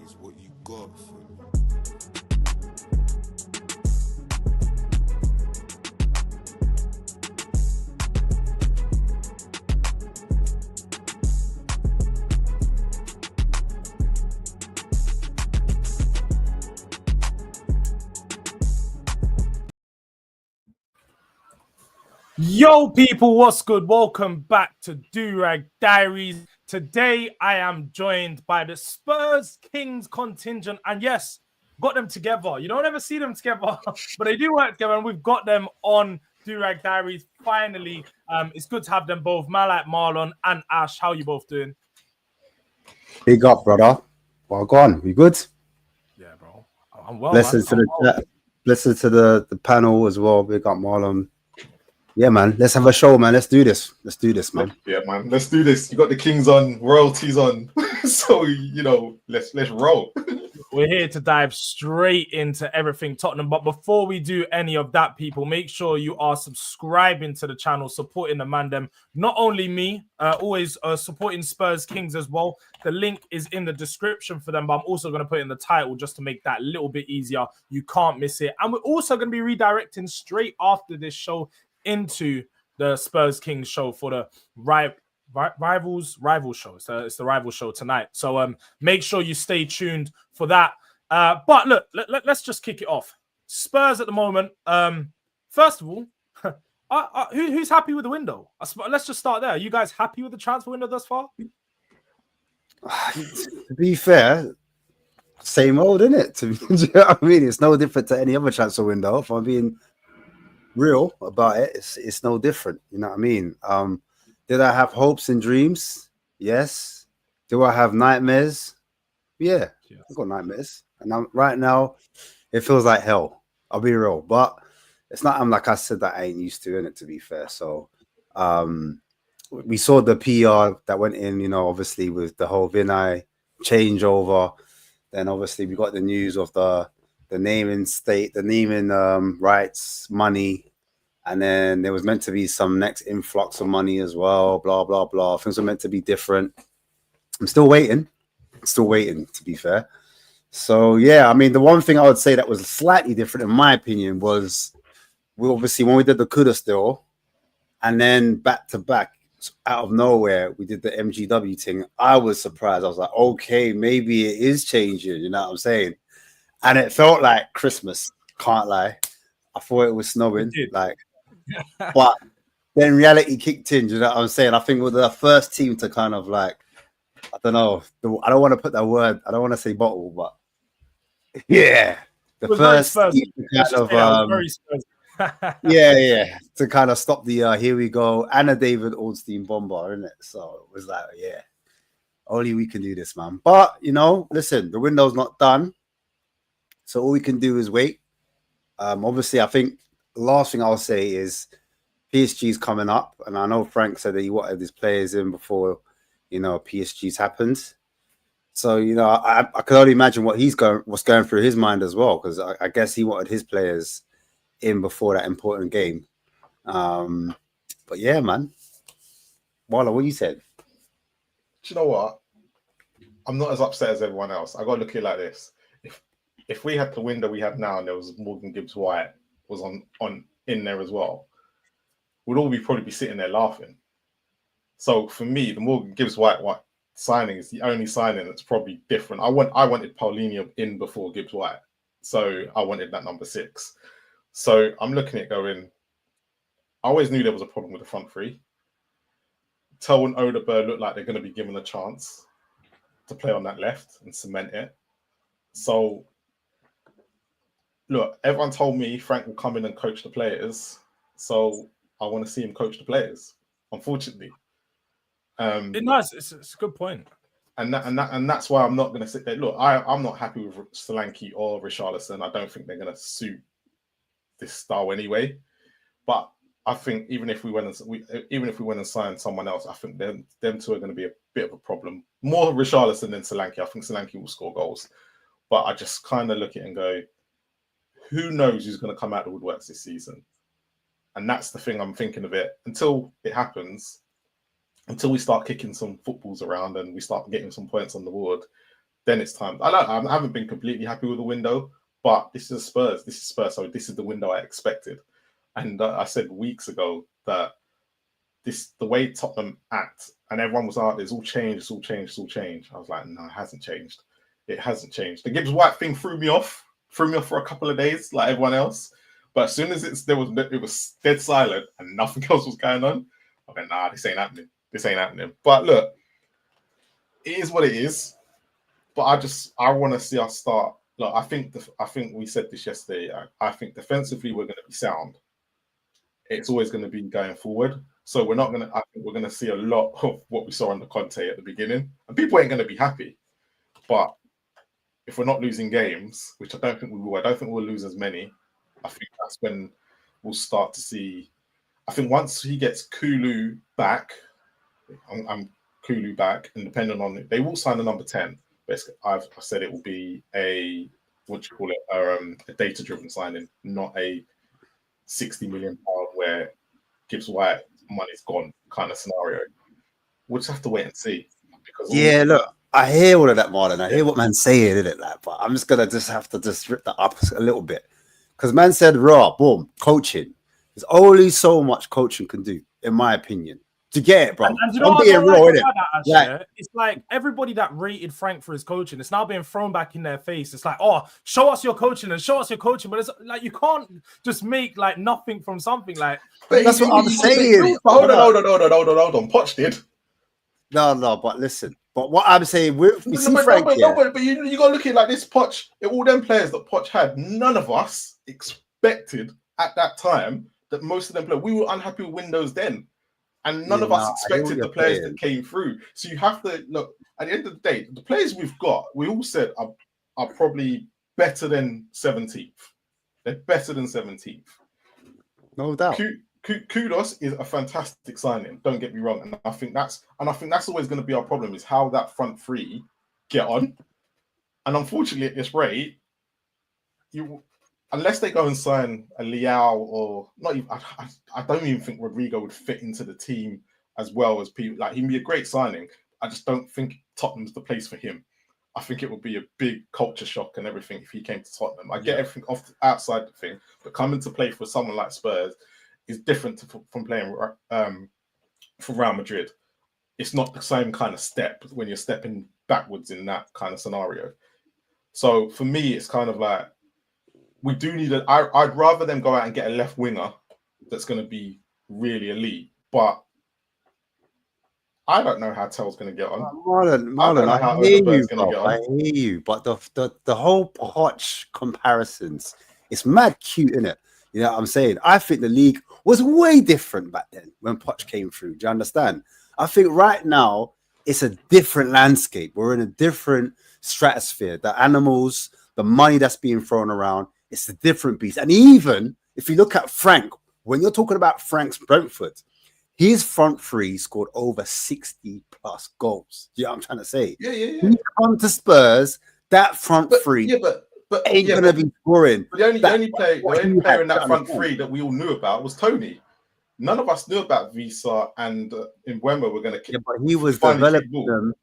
is what you got for me. Yo, people, what's good? Welcome back to Durag Diaries. Today, I am joined by the Spurs Kings contingent. And yes, got them together. You don't ever see them together, but they do work together. And we've got them on Durag Diaries. Finally, it's good to have them both. Man like Marlon and Ash. How are you both doing? Big up, brother. Well, go on. We good? Yeah, bro. I'm well, Listen man. to the chat. Listen to the panel as well. Big up, Marlon. Yeah, man. Let's have a show, man. Let's do this. Let's do this, man. Yeah, man. Let's do this. You got the Kings on, royalties on. So, let's roll. We're here to dive straight into everything Tottenham. But before we do any of that, people, make sure you are subscribing to the channel, supporting the mandem. Not only me, always supporting Spurs Kings as well. The link is in the description for them, but I'm also going to put it in the title just to make that a little bit easier. You can't miss it. And we're also going to be redirecting straight after this show into the Spurs Kings show for the rival show. It's the rival show tonight. So make sure you stay tuned for that. But look, let's just kick it off. Spurs at the moment. First of all, who's happy with the window? Let's just start there. Are you guys happy with the transfer window thus far? To be fair, same old, isn't it? Do you know what I mean? It's no different to any other transfer window. If I'm being real about it, it's no different. You know what I mean? Did I have hopes and dreams? Yes. Do I have nightmares? Yeah. Yes. I've got nightmares. And right now, it feels like hell. I'll be real. But it's not, like I said, that I ain't used to, innit, to be fair. So we saw the PR that went in, obviously with the whole Vinay changeover. Then obviously we got the news of the naming rights, money. And then there was meant to be some next influx of money as well, blah, blah, blah. Things were meant to be different. I'm still waiting, to be fair. So, yeah, I mean, the one thing I would say that was slightly different, in my opinion, was when we did the Kuda still, and then back to back, out of nowhere, we did the MGW thing. I was surprised. I was like, okay, maybe it is changing, you know what I'm saying? And it felt like Christmas, can't lie. I thought it was snowing, but then reality kicked in, you know what I'm saying? I think we're the first team to kind of I don't know. I don't want to put that word. I don't want to say bottle, but yeah, the first team to to kind of stop the here we go, and a David Ornstein bomber, isn't it? So it was like, yeah, only we can do this, man. But listen, the window's not done, so all we can do is wait. Obviously, I think the last thing I'll say is PSG's coming up, and I know Frank said that he wanted his players in before, PSG's happened. So, I can only imagine what's going through his mind as well, because I guess he wanted his players in before that important game. But yeah, man. Walla, what you said? Do you know what? I'm not as upset as everyone else. I got to look at it like this. If we had the window we have now and there was Morgan Gibbs-White was on in there as well, we'd all probably be sitting there laughing. So for me, the Morgan Gibbs-White signing is the only signing that's probably different. I wanted Paulinho in before Gibbs-White, so I wanted that number 6. So I'm looking at going. I always knew there was a problem with the front three. Tel and Odegaard look like they're going to be given a chance to play on that left and cement it. So look, everyone told me Frank will come in and coach the players. So I want to see him coach the players, unfortunately. It's a good point. And that's why I'm not going to sit there. Look, I'm not happy with Solanke or Richarlison. I don't think they're going to suit this style anyway. But I think even if we went and signed someone else, I think them two are going to be a bit of a problem. More Richarlison than Solanke. I think Solanke will score goals. But I just kind of look at it and go, who knows who's going to come out of the woodworks this season? And that's the thing I'm thinking of it. Until it happens, until we start kicking some footballs around and we start getting some points on the board, then it's time. I haven't been completely happy with the window, but this is Spurs. This is Spurs, so this is the window I expected. And I said weeks ago that the way Tottenham act, and everyone was like, "It's all changed. It's all changed. It's all changed." I was like, "No, it hasn't changed. It hasn't changed." The Gibbs White thing threw me off for a couple of days, like everyone else. But as soon as it was dead silent and nothing else was going on, I went, "Nah, this ain't happening. This ain't happening." But look, it is what it is. But I want to see us start. Look, I think we said this yesterday. I think defensively we're going to be sound. It's always going to be going forward. So we're not going to. I think we're going to see a lot of what we saw under Conte at the beginning, and people ain't going to be happy. But if we're not losing games, which I don't think we will, I don't think we'll lose as many. I think that's when we'll start to see. I think once he gets Kulu back, I'm Kulu back, and depending on it, they will sign a number 10. But I've said it will be a data-driven signing, not a £60 million where Gibbs White money's gone kind of scenario. We'll just have to wait and see. Because look, I hear all of that, Marlon. I hear what man's saying, isn't it? Like, but I'm just gonna have to rip that up a little bit. Because man said, raw, boom, coaching. There's only so much coaching can do, in my opinion. To get it, bro. And you know what I like about that, Ash, it's like everybody that rated Frank for his coaching, it's now being thrown back in their face. It's like, oh, show us your coaching and show us your coaching. But it's like you can't just make like nothing from something. Like that's what I'm saying. Hold on. Poch did. No, but listen. But what I'm saying, but you got to look at it like this. Poch, all them players that Poch had, none of us expected at that time that most of them played. We were unhappy with Windows then. And none of us expected the players that came through. So you have to look, at the end of the day, the players we've got, we all said are probably better than 17th. They're better than 17th. No doubt. Kudos is a fantastic signing. Don't get me wrong. And I think that's always going to be our problem, is how that front three get on. And unfortunately, at this rate, unless they go and sign a Leao or not even, I don't even think Rodrigo would fit into the team as well as people. Like, he'd be a great signing. I just don't think Tottenham's the place for him. I think it would be a big culture shock and everything if he came to Tottenham. I get everything outside the thing, but coming to play for someone like Spurs is different from playing for Real Madrid. It's not the same kind of step when you're stepping backwards in that kind of scenario. So for me, it's kind of like, we do need I'd rather them go out and get a left winger that's going to be really elite, but I don't know how Tell's going to get on. Marlon, I hear you, but the whole Poch comparisons, it's mad cute, isn't it? You know what I'm saying? I think the league was way different back then when Poch came through. Do you understand? I think right now it's a different landscape. We're in a different stratosphere. The animals, the money that's being thrown around, it's a different beast. And even if you look at Frank, when you're talking about Frank's Brentford, his front three scored over 60 plus goals. You know what I'm trying to say? Yeah. He come to Spurs, that front three ain't gonna be scoring. The only player in that front three that we all knew about was Tony. None of us knew about Visa and in Wemba were going to. Yeah, but he was developing them.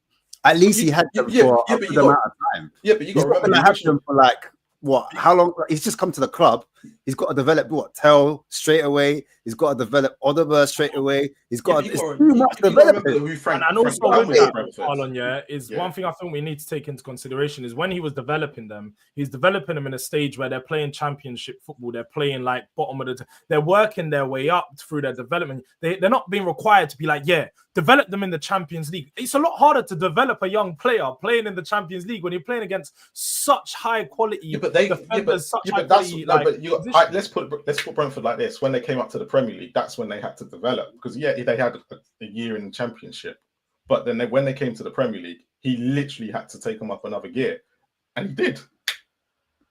At least he had them for a good amount of time. Yeah, but you got to remember, have them for like what? How long? He's just come to the club. He's got to develop Tell straight away. He's got to develop Odegaard straight away. He's got too much development. And also with that, Marlon, is one thing I think we need to take into consideration is when he was developing them, he's developing them in a stage where they're playing championship football. They're playing like bottom of the. They're working their way up through their development. They're not being required to be like, develop them in the Champions League. It's a lot harder to develop a young player playing in the Champions League when you're playing against such high quality defenders. Let's put Brentford like this. When they came up to the Premier League, that's when they had to develop, because they had a year in the Championship, but then when they came to the Premier League, he literally had to take them up another gear, and he did.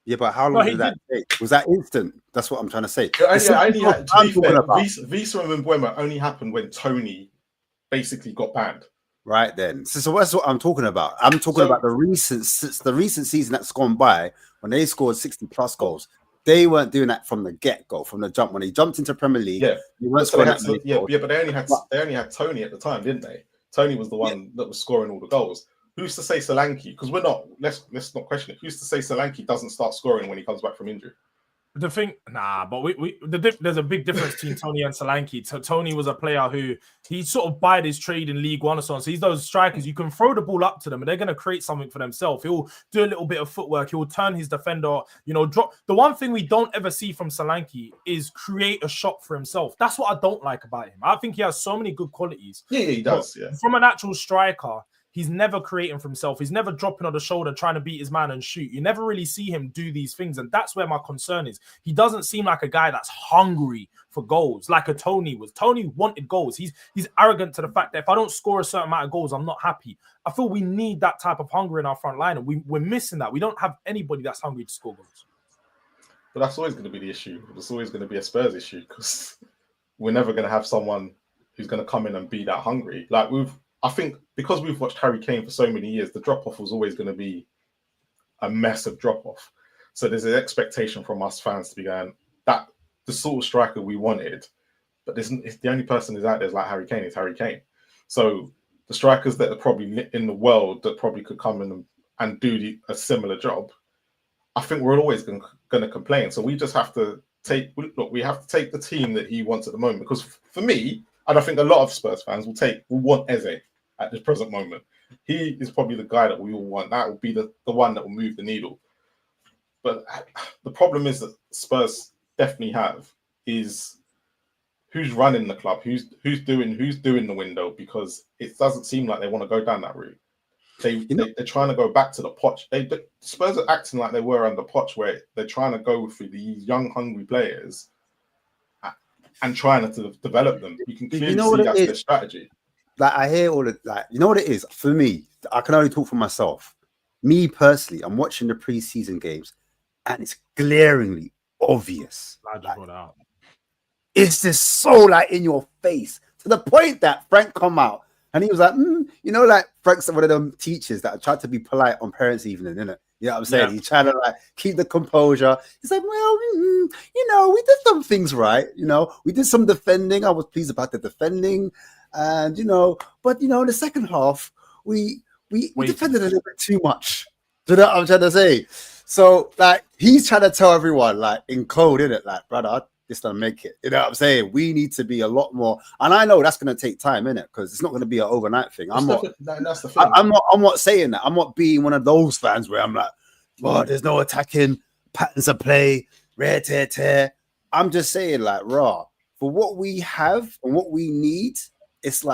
Yeah, but how long did that take? Was that instant? That's what I'm trying to say. Visa and Mbeumo only happened when Tony basically got banned. Right then. So that's what I'm talking about. I'm talking about the recent season that's gone by when they scored 60 plus goals. They weren't doing that from the get-go, from the jump. When they jumped into Premier League, but they only had Tony at the time, didn't they? Tony was the one that was scoring all the goals. who's to say Solanke? Because we're not. Let's not question it. Who's to say Solanke doesn't start scoring when he comes back from injury? The thing, but there's a big difference between Tony and Solanke. Tony was a player who he sort of bide his trade in League One or so on. So he's those strikers you can throw the ball up to them and they're going to create something for themselves. He'll do a little bit of footwork. He'll turn his defender, drop. The one thing we don't ever see from Solanke is create a shot for himself. That's what I don't like about him. I think he has so many good qualities. Yeah, he does. Yeah, from an actual striker. He's never creating for himself. He's never dropping on the shoulder, trying to beat his man and shoot. You never really see him do these things. And that's where my concern is. He doesn't seem like a guy that's hungry for goals, like a Tony was. Tony wanted goals. He's arrogant to the fact that if I don't score a certain amount of goals, I'm not happy. I feel we need that type of hunger in our front line. And we're missing that. We don't have anybody that's hungry to score goals. But that's always going to be the issue. It's always going to be a Spurs issue because we're never going to have someone who's going to come in and be that hungry. I think because we've watched Harry Kane for so many years, the drop-off was always going to be a massive drop-off. So there's an expectation from us fans to be going, that the sort of striker we wanted, but the only person who's out there is like Harry Kane, is Harry Kane. So the strikers that are probably in the world that probably could come in and do a similar job, I think we're always going to complain. So we just have to take the team that he wants at the moment. Because for me, and I think a lot of Spurs fans will want Eze at this present moment. He is probably the guy that we all want. That will be the one that will move the needle. But the problem is that Spurs definitely have is who's running the club, who's doing the window, because it doesn't seem like they want to go down that route. They're trying to go back to the Poch. Spurs are acting like they were under Poch, where they're trying to go through these young, hungry players and trying to develop them. You can clearly see that's their strategy. Like I hear all of that. You know what it is? For me, I can only talk for myself. Me personally, I'm watching the preseason games and it's glaringly obvious. It's just so in your face to the point that Frank come out and he was like, like Frank's one of them teachers that tried to be polite on parents' evening, isn't it? You know what I'm saying? Yeah. He's trying to keep the composure. He's like, well, we did some things right. We did some defending. I was pleased about the defending. And, but, in the second half, we defended a little bit too much. Do you know what I'm trying to say? So, he's trying to tell everyone, in code, innit? Brother, this doesn't make it. You know what I'm saying? We need to be a lot more. And I know that's going to take time, innit? Because it's not going to be an overnight thing. That's the thing. I'm not saying that. I'm not being one of those fans where I'm like, oh, there's no attacking, patterns of play, rare tear. I'm just saying, raw. For what we have and what we need, it's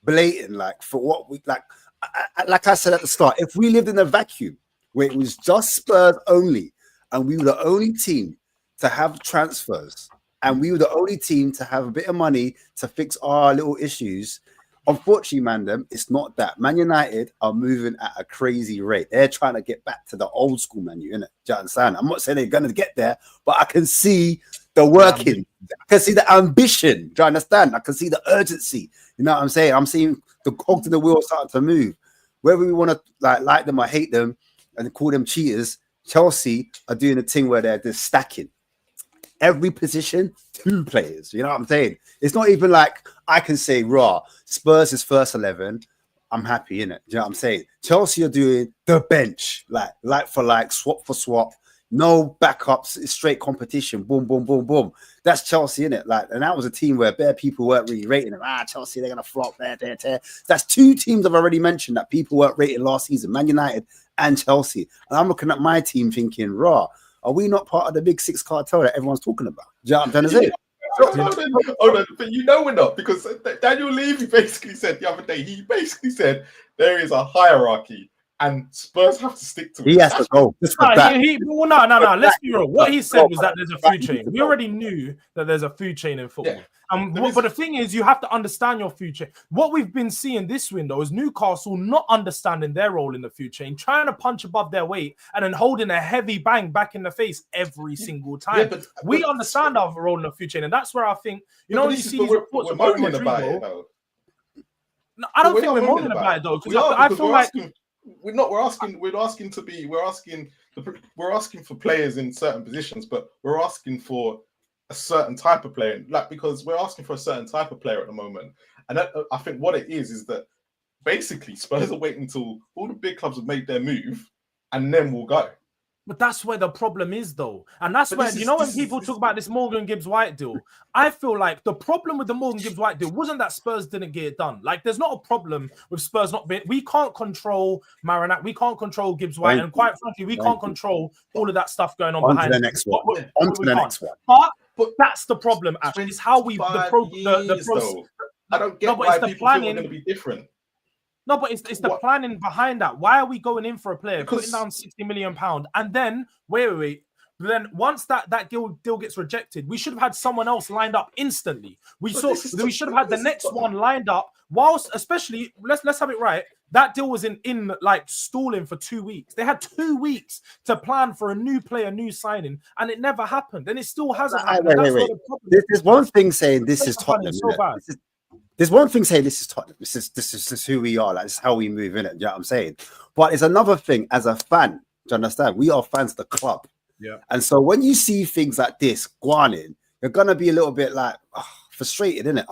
blatant, for what we like I said at the start, if we lived in a vacuum where it was just Spurs only, and we were the only team to have transfers, and we were the only team to have a bit of money to fix our little issues, unfortunately, it's not that. Man United are moving at a crazy rate. They're trying to get back to the old school Man U, innit? Do you understand? I'm not saying they're going to get there, but I can see the working. I can see the ambition. Do you understand? I can see the urgency. You know what I'm saying? I'm seeing the cogs in the wheel starting to move. Whether we want to like them or hate them and call them cheaters, Chelsea are doing a thing where they're just stacking. Every position, 2 players. You know what I'm saying? It's not even I can say, raw, Spurs is first 11. I'm happy, innit? Do you know what I'm saying? Chelsea are doing the bench, like for like, swap for swap. No backups, it's straight competition. Boom, boom, boom, boom. That's Chelsea, innit? And that was a team where bare people weren't really rating them. Chelsea, they're going to flop there. That's 2 teams I've already mentioned that people weren't rating last season, Man United and Chelsea. And I'm looking at my team thinking, raw, are we not part of the big 6 cartel that everyone's talking about? Do you know what I'm trying to say? But we're not, because Daniel Levy basically said the other day, there is a hierarchy and Spurs have to stick to it. He has to go. No. Let's be real. What he said was that there's a food chain. We already knew that there's a food chain in football. Yeah. But the thing is, you have to understand your food chain. What we've been seeing this window is Newcastle not understanding their role in the food chain, trying to punch above their weight and then holding a heavy bang back in the face every single time. Yeah, but we understand our role in the food chain, and that's where I think, you see these reports about Rodrigo. No, I don't think we're moaning about it though, because I feel like we're asking for players in certain positions, but we're asking for a certain type of player, because we're asking for a certain type of player at the moment. And I think what it is that basically Spurs are waiting until all the big clubs have made their move, and then we'll go. But that's where the problem is, though. And that's where, when people talk about this Morgan Gibbs-White deal, I feel like the problem with the Morgan Gibbs-White deal wasn't that Spurs didn't get it done. Like, there's not a problem with Spurs not being... We can't control Marinette. We can't control Gibbs-White. And quite frankly, we can't control all of that stuff going on behind... On to the next one. Next one. But that's the problem, Ash. It's how we... I don't get why people think we're going to be different. No, but it's the planning behind that. Why are we going in for a player, putting down £60 million, and then wait. Then once that deal gets rejected, we should have had someone else lined up instantly. We should have had the next one lined up. Whilst, especially, let's have it right. That deal was in like stalling for 2 weeks. They had 2 weeks to plan for a new player, new signing, and it never happened. And it still hasn't happened. Wait. There's one thing saying this is Tottenham. There's one thing saying this is Tottenham. This is who we are. Like, this is how we move in it. You know what I'm saying? But it's another thing as a fan. Do you understand? We are fans of the club. Yeah. And so when you see things like this going in, you're gonna be a little bit like frustrated, isn't it?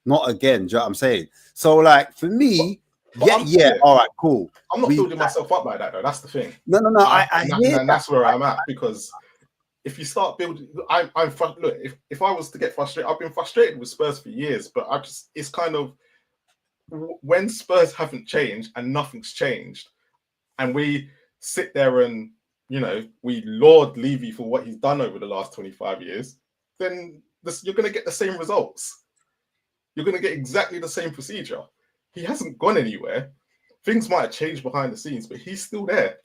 Not again. Do you know what I'm saying? So like for me, all right, cool. I'm not building myself up like that though. That's the thing. No. And that's where I'm at, because if you start building, look. If I was to get frustrated, I've been frustrated with Spurs for years, but it's kind of when Spurs haven't changed and nothing's changed, and we sit there and we laud Levy for what he's done over the last 25 years, then you're going to get the same results. You're going to get exactly the same procedure. He hasn't gone anywhere. Things might have changed behind the scenes, but he's still there.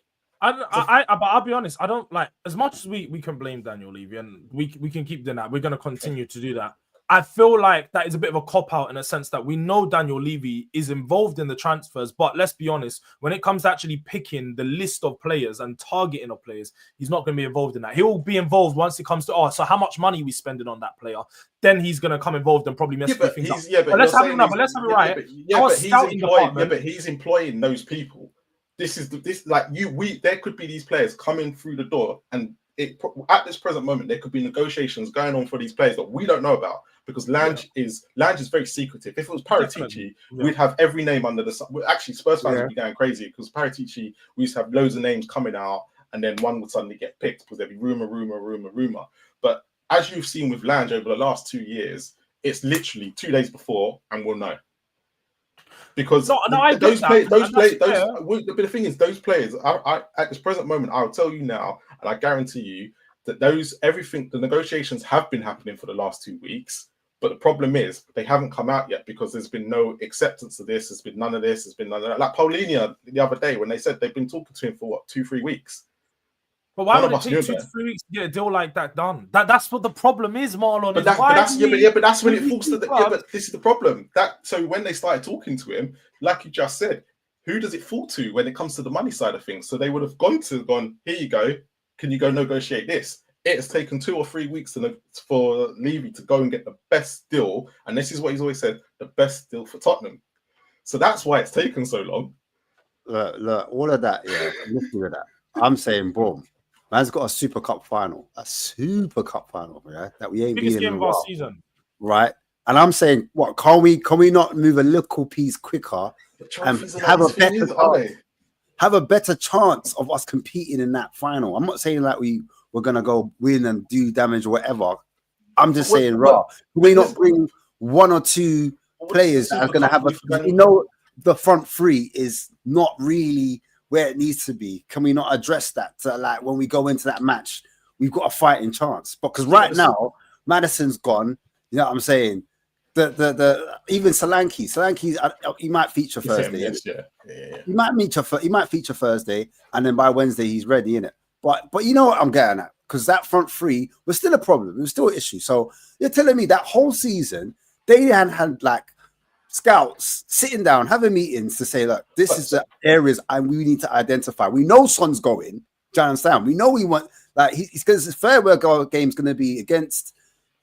But I'll be honest. I don't like, as much as we can blame Daniel Levy and we can keep doing that. We're going to continue to do that. I feel like that is a bit of a cop-out in a sense that we know Daniel Levy is involved in the transfers, but let's be honest, when it comes to actually picking the list of players and targeting of players, he's not going to be involved in that. He'll be involved once it comes to, so how much money are we spending on that player? Then he's going to come involved and probably mess things up. But let's have it right. But he's employing those people. There could be these players coming through the door, and at this present moment, there could be negotiations going on for these players that we don't know about, because Lange is very secretive. If it was Paratici, we'd have every name under the sun. Actually, Spurs fans would be going crazy, because Paratici, we used to have loads of names coming out, and then one would suddenly get picked because there'd be rumor. But as you've seen with Lange over the last 2 years, it's literally 2 days before, and we'll know. Because but the thing is, those players, I at this present moment, I'll tell you now, and I guarantee you that the negotiations have been happening for the last 2 weeks. But the problem is they haven't come out yet, because there's been no acceptance of this. There's been none of this. There's been none of that. Like Paulinho the other day, when they said they've been talking to him for 2-3 weeks. But why would it take 2 to 3 weeks to get a deal like that done? That's what the problem is, Marlon. But that's when it falls to the. Yeah, but this is the problem. So when they started talking to him, like you just said, who does it fall to when it comes to the money side of things? So they would have gone, here you go. Can you go negotiate this? It has taken 2 or 3 weeks for Levy to go and get the best deal, and this is what he's always said: the best deal for Tottenham. So that's why it's taken so long. Look, all of that. Yeah, listen to that. I'm saying, boom. Man's got a Supercup final, yeah, that we ain't been in game of our season, right? And I'm saying, what can we not move a little piece quicker and have a better chance of us competing in that final? I'm not saying like we're gonna go win and do damage or whatever. I'm just saying, can we not bring 1 or 2 players that are gonna have the front three is not really where it needs to be? Can we not address that? Like when we go into that match, we've got a fighting chance. Because right now, Maddison's gone. You know what I'm saying? The even Solanke, he might feature Thursday. He might feature Thursday, and then by Wednesday he's ready, innit? But you know what I'm getting at? Because that front three was still a problem. It was still an issue. So you're telling me that whole season they hadn't had like scouts sitting down, having meetings to say, look, this is the areas we need to identify. We know Son's going. Do you understand? We know we want, like, he's because his farewell game's going to be against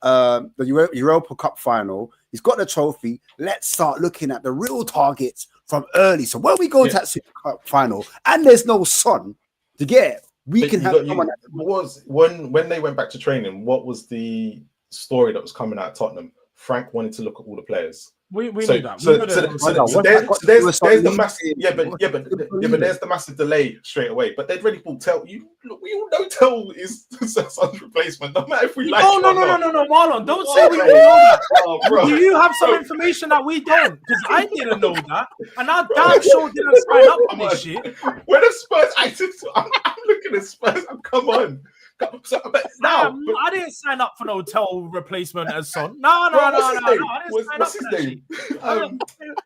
the Europa Cup final. He's got the trophy. Let's start looking at the real targets from early. So when we go to that Super Cup final and there's no Son to get, we can have someone. When they went back to training, what was the story that was coming out of Tottenham? Frank wanted to look at all the players. We So, knew that. so, We knew so, that. so there's the massive, there's the massive delay straight away. But they'd already bought Tell. We all know Tell is Son's replacement. No matter if we like. No, Marlon, don't say we don't know that. Do you have some information that we don't? Because I didn't know that, and I damn sure didn't sign up for this shit. When the Spurs, I'm looking at Spurs. Come on. So, but now, I didn't sign up for no Tell replacement as Son. No. I didn't sign up for that shit.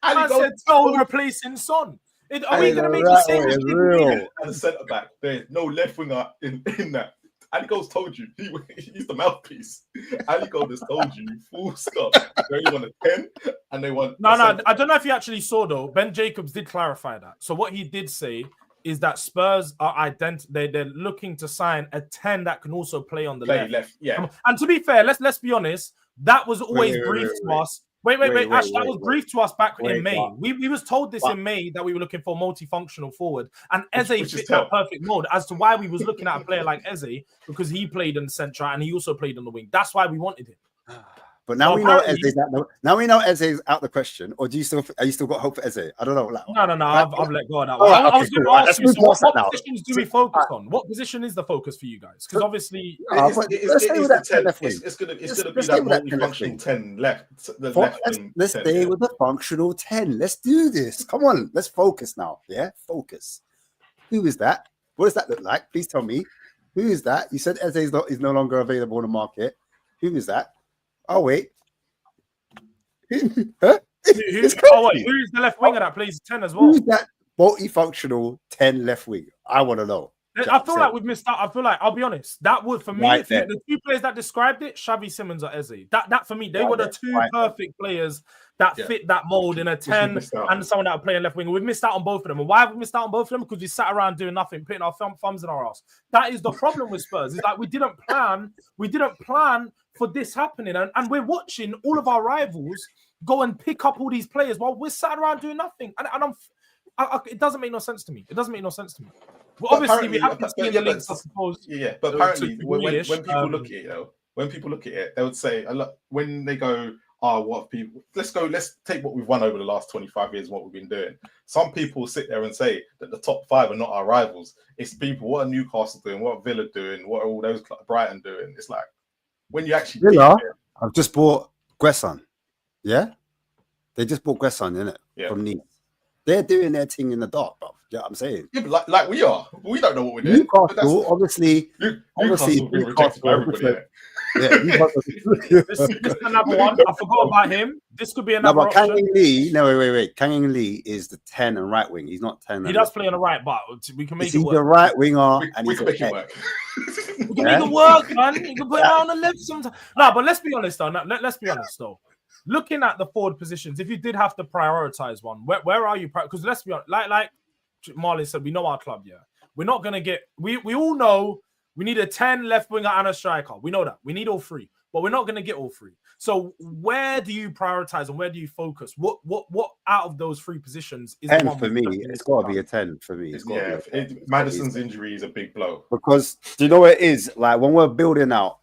I said Tell replacing Son. Are we going to make the same mistake? And the centre back, there's no left winger in that. Ali Gold's told you he's the mouthpiece. Ali Gold has told you full stop. They want a 10 and they want. No. I don't know if you actually saw though. Ben Jacobs did clarify that. So what he did say is that Spurs are they're looking to sign a 10 that can also play on the left. Yeah. And to be fair, let's be honest, that was always briefed to us. Wait, Ash, that was briefed to us back in May. We was told this in May that we were looking for a multifunctional forward, and Eze fit that perfect mold as to why we was looking at a player like Eze, because he played in the centre and he also played on the wing. That's why we wanted him. But now we know Eze's out. Now we know Eze's out the question. Or are you still got hope for Eze? I don't know. No. I've let go of that one. I was going to ask you, so what positions do we focus on? What position is the focus for you guys? Because obviously, it's going to be that multifunctional 10 left. Let's stay with the functional 10. Let's do this. Come on, let's focus now. Yeah, focus. Who is that? What does that look like? Please tell me. Who is that? You said Eze is no longer available on the market. Who is that? Oh wait. Huh? Who's the left winger that plays 10 as well? Who's that multifunctional 10 left wing? I want to know. I feel like we've missed out. I feel like, I'll be honest, that would, for me, the two players that described it, Xavi Simons or Eze. That for me, they were the two perfect players that fit that mold in a 10 and someone that would play in left wing. We've missed out on both of them. And why have we missed out on both of them? Because we sat around doing nothing, putting our thumbs in our ass. That is the problem with Spurs. It's like we didn't plan for this happening. And we're watching all of our rivals go and pick up all these players while we're sat around doing nothing. And it doesn't make no sense to me. It doesn't make no sense to me. Well, obviously, we have to see in the links, I suppose. Yeah, but apparently, when people look at it, they would say, when they go, what people, let's take what we've won over the last 25 years, what we've been doing. Some people sit there and say that the top 5 are not our rivals. It's people, what are Newcastle doing? What are Villa doing? What are all those Brighton doing? It's like, when you actually Villa, I've just bought Guesson. Yeah? They just bought Guesson, innit? From Nice. They're doing their thing in the dark, bro. You know what I'm saying? Yeah, but like we are. We don't know what we're doing. Newcastle, obviously, been rejected by everybody. This is another one. I forgot about him. This could be another option. Wait. Kang Lee is the 10 and right wing. He's not 10. He does play on the right, but we can make it work. He's the right winger, and we can make it work. We can make it work, man. You can put it on the left sometimes. No, but let's be honest, though. Let's be honest, though. Looking at the forward positions, if you did have to prioritize one, where are you? Because let's be honest, like Marlon said, we know our club, yeah. We're not going to get... We all know we need a 10 left winger and a striker. We know that. We need all three. But we're not going to get all three. So where do you prioritize and where do you focus? What out of those three positions is 10 for me? It's got to be a 10 for me. Madison's injury is a big blow. Because do you know what it is? Like when we're building out,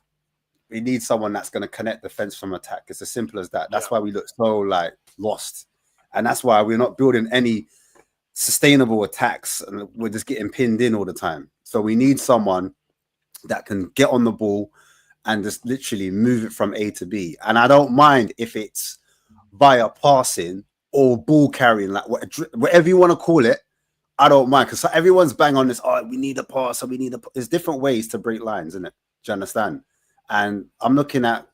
we need someone that's going to connect defense from attack. It's as simple as that. That's why we look so like lost. And that's why we're not building any sustainable attacks and we're just getting pinned in all the time. So we need someone that can get on the ball and just literally move it from A to B. And I don't mind if it's via passing or ball carrying, like whatever you want to call it. I don't mind because everyone's bang on this. Oh, we need a pass. There's different ways to break lines, isn't it? Do you understand? And I'm looking at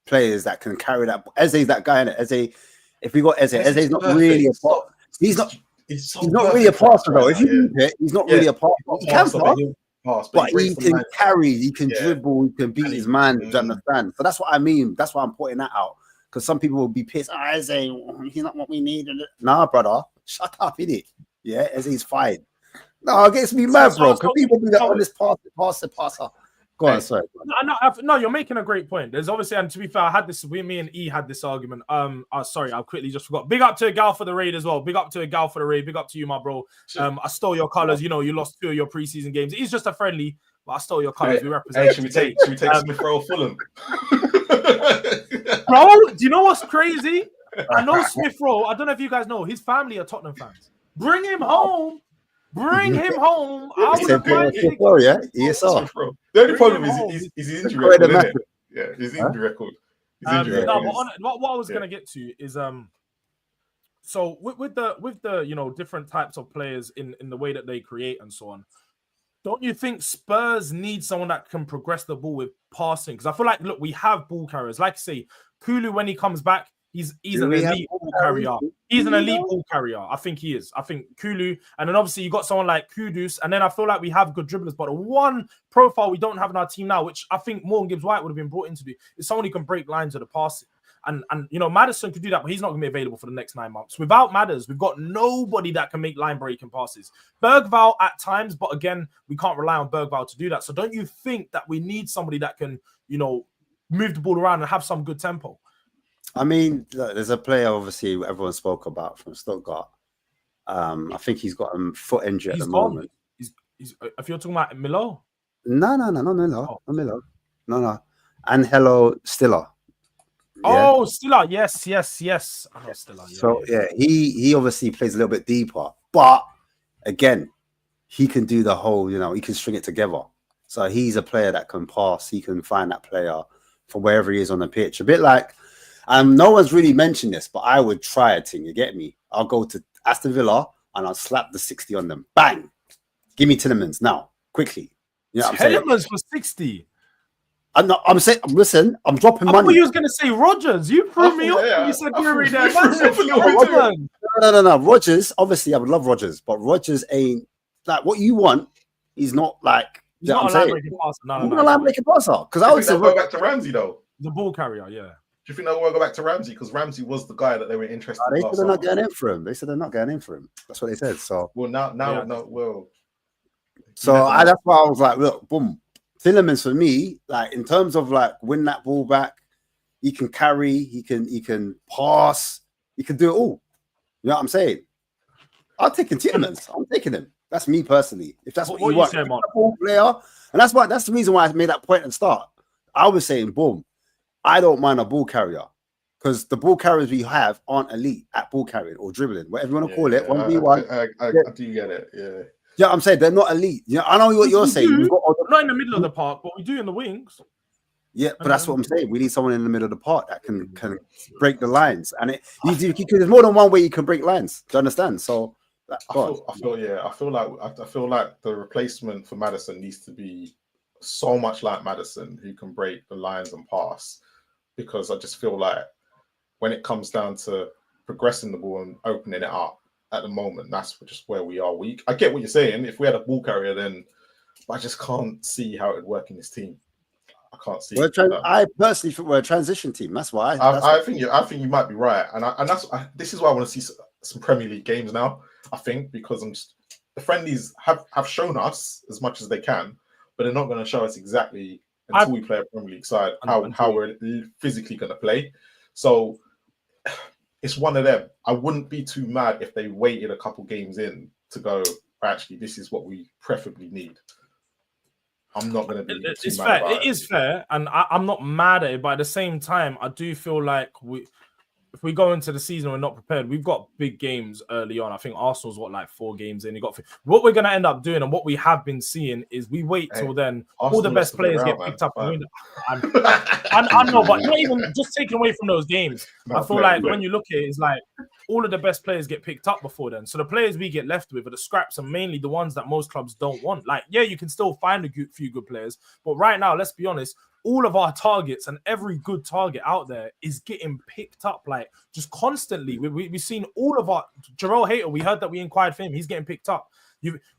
players that can carry that. Eze's that guy in it. Eze, if we got Eze's not really a passer. He's not really a passer though. If you look at it, he's not really a passer. He can pass, but he can carry, he can dribble, he can beat his man. Do you understand? So that's what I mean. That's why I'm pointing that out. Because some people will be pissed. Eze, he's not what we need. Nah, brother, shut up, innit? Yeah, Eze's fine. No, it gets me mad, bro. Because people do that on this passer. Go on, sorry. No, you're making a great point. There's obviously, and to be fair, I had this. Me and E had this argument. Sorry, I quickly just forgot. Big up to a gal for the raid as well. Big up to a gal for the raid. Big up to you, my bro. I stole your colors. You know, you lost 2 of your preseason games. It's just a friendly, but I stole your colors. We represent. Hey, should we take Smith Rowe Fulham? Bro, do you know what's crazy? I know Smith Rowe. I don't know if you guys know. His family are Tottenham fans. Bring him home. Bring him home. I He would said, have liked Smith Rowe, yeah? ESR. The only Bring problem him home. is his injury Quite record, a isn't it? Yeah, his injury record. His injury No, record but is, what I was gonna get to is so with the different types of players in the way that they create and so on. Don't you think Spurs need someone that can progress the ball with passing? Because I feel like, look, we have ball carriers. Like I say, Kulu, when he comes back, he's an elite ball carrier. He's an elite ball carrier. I think he is. I think Kulu, and then obviously you got someone like Kudus, and then I feel like we have good dribblers. But the one profile we don't have in our team now, which I think Morgan Gibbs-White would have been brought in to do, is someone who can break lines with the passing. And Maddison could do that, but he's not going to be available for the next 9 months. Without Madders, we've got nobody that can make line-breaking passes. Bergvall at times, but again, we can't rely on Bergvall to do that. So don't you think that we need somebody that can, move the ball around and have some good tempo? I mean, look, there's a player, obviously, everyone spoke about from Stuttgart. I think he's got a foot injury at the moment. He's if you're talking about Milo? No, Milo. No. Angelo Stiller. Yeah. Oh, Stiller, yes. I know Stiller. So he obviously plays a little bit deeper, but again, he can do the whole, he can string it together. So he's a player that can pass. He can find that player from wherever he is on the pitch. A bit like, no one's really mentioned this, but I would try a thing. You get me? I'll go to Aston Villa and I'll slap the 60 on them. Bang! Give me Tielemans now, quickly. You know what I'm saying? Tielemans for 60. I'm saying, listen, I'm dropping I money. thought you was going to say Rodgers. You threw me off. You said Gary there. No. Rodgers, obviously, I would love Rodgers, but Rodgers ain't like what you want. He's not like. He's not a line-breaking passer. No, line-breaking passer. Because I would say go back to Ramsey though. The ball carrier, yeah. Do you think they'll go back to Ramsey? Because Ramsey was the guy that they were interested in. They said they're not getting in for him. That's what they said. So So that's why I was like, look, boom. Tielemans for me, like in terms of like win that ball back, he can carry, he can pass, he can do it all. You know what I'm saying? I'm taking Tielemans. I'm taking him. That's me personally. If that's what you want, a ball player, and that's the reason why I made that point at the start. I was saying, boom, I don't mind a ball carrier because the ball carriers we have aren't elite at ball carrying or dribbling, whatever you want to call it. 1v1. I do get it. Yeah. Yeah, I'm saying they're not elite. I know what you're saying. We've got not in the middle of the park, but we do in the wings. Yeah, but that's what I'm saying. We need someone in the middle of the park that can break the lines, and there's more than one way you can break lines. Do you understand? So I feel like the replacement for Maddison needs to be so much like Maddison, who can break the lines and pass. Because I just feel like when it comes down to progressing the ball and opening it up. At the moment, that's just where we are weak. I get what you're saying. If we had a ball carrier, then I just can't see how it would work in this team. I can't see. I personally think we're a transition team. That's why. I think you might be right, and this is why I want to see some Premier League games now. I think because the friendlies have shown us as much as they can, but they're not going to show us exactly until we play a Premier League side how we're physically going to play. So. It's one of them. I wouldn't be too mad if they waited a couple games in to go, actually, this is what we preferably need. I'm not going to be too mad about it. It is fair, and I'm not mad at it, but at the same time, I do feel like if we go into the season, we're not prepared. We've got big games early on. I think Arsenal's 4 games in. What we're going to end up doing, and what we have been seeing, is we wait till then. All the best players get picked up. I know, but not even just taking away from those games. I feel like when you look at it, it's like all of the best players get picked up before then. So the players we get left with are the scraps, and mainly the ones that most clubs don't want. Like, yeah, you can still find a few good players, but right now, let's be honest. All of our targets and every good target out there is getting picked up, like just constantly. We've seen all of our Jarrell Hater. We heard that we inquired for him. He's getting picked up.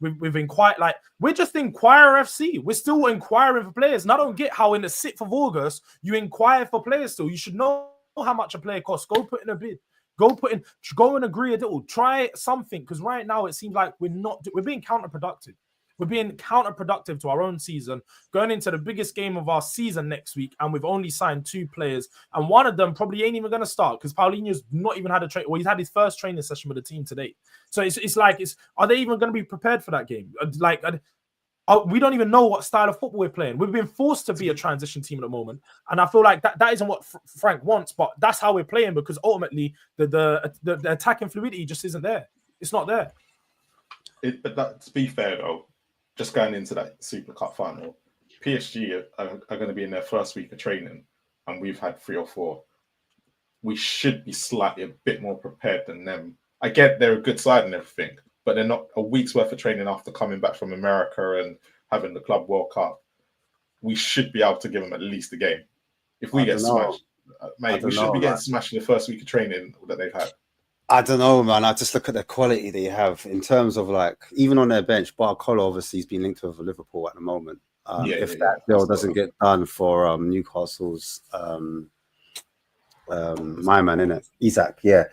We've inquired, like we're just Inquirer FC. We're still inquiring for players, and I don't get how in the 6th of August you inquire for players. Still, you should know how much a player costs. Go put in a bid. Go and agree a deal. Try something, because right now it seems like we're being counterproductive. We're being counterproductive to our own season, going into the biggest game of our season next week, and we've only signed 2 players, and one of them probably ain't even going to start because Paulinho's not even had he's had his first training session with the team today. So it's like, are they even going to be prepared for that game? we don't even know what style of football we're playing. We've been forced to be a transition team at the moment, and I feel like that isn't what Frank wants, but that's how we're playing because ultimately the attacking fluidity just isn't there. It's not there. But to be fair though, just going into that Super Cup final, PSG are going to be in their first week of training, and we've had 3 or 4. We should be slightly a bit more prepared than them. I get they're a good side and everything, but they're not a week's worth of training after coming back from America and having the Club World Cup. We should be able to give them at least a game. If we get smashed, mate, we should be getting smashed in the first week of training that they've had. I don't know, man. I just look at the quality they have in terms of like, even on their bench, Barcola obviously has been linked with Liverpool at the moment. If that deal doesn't get done for Newcastle's my man, innit? Isaac, yeah.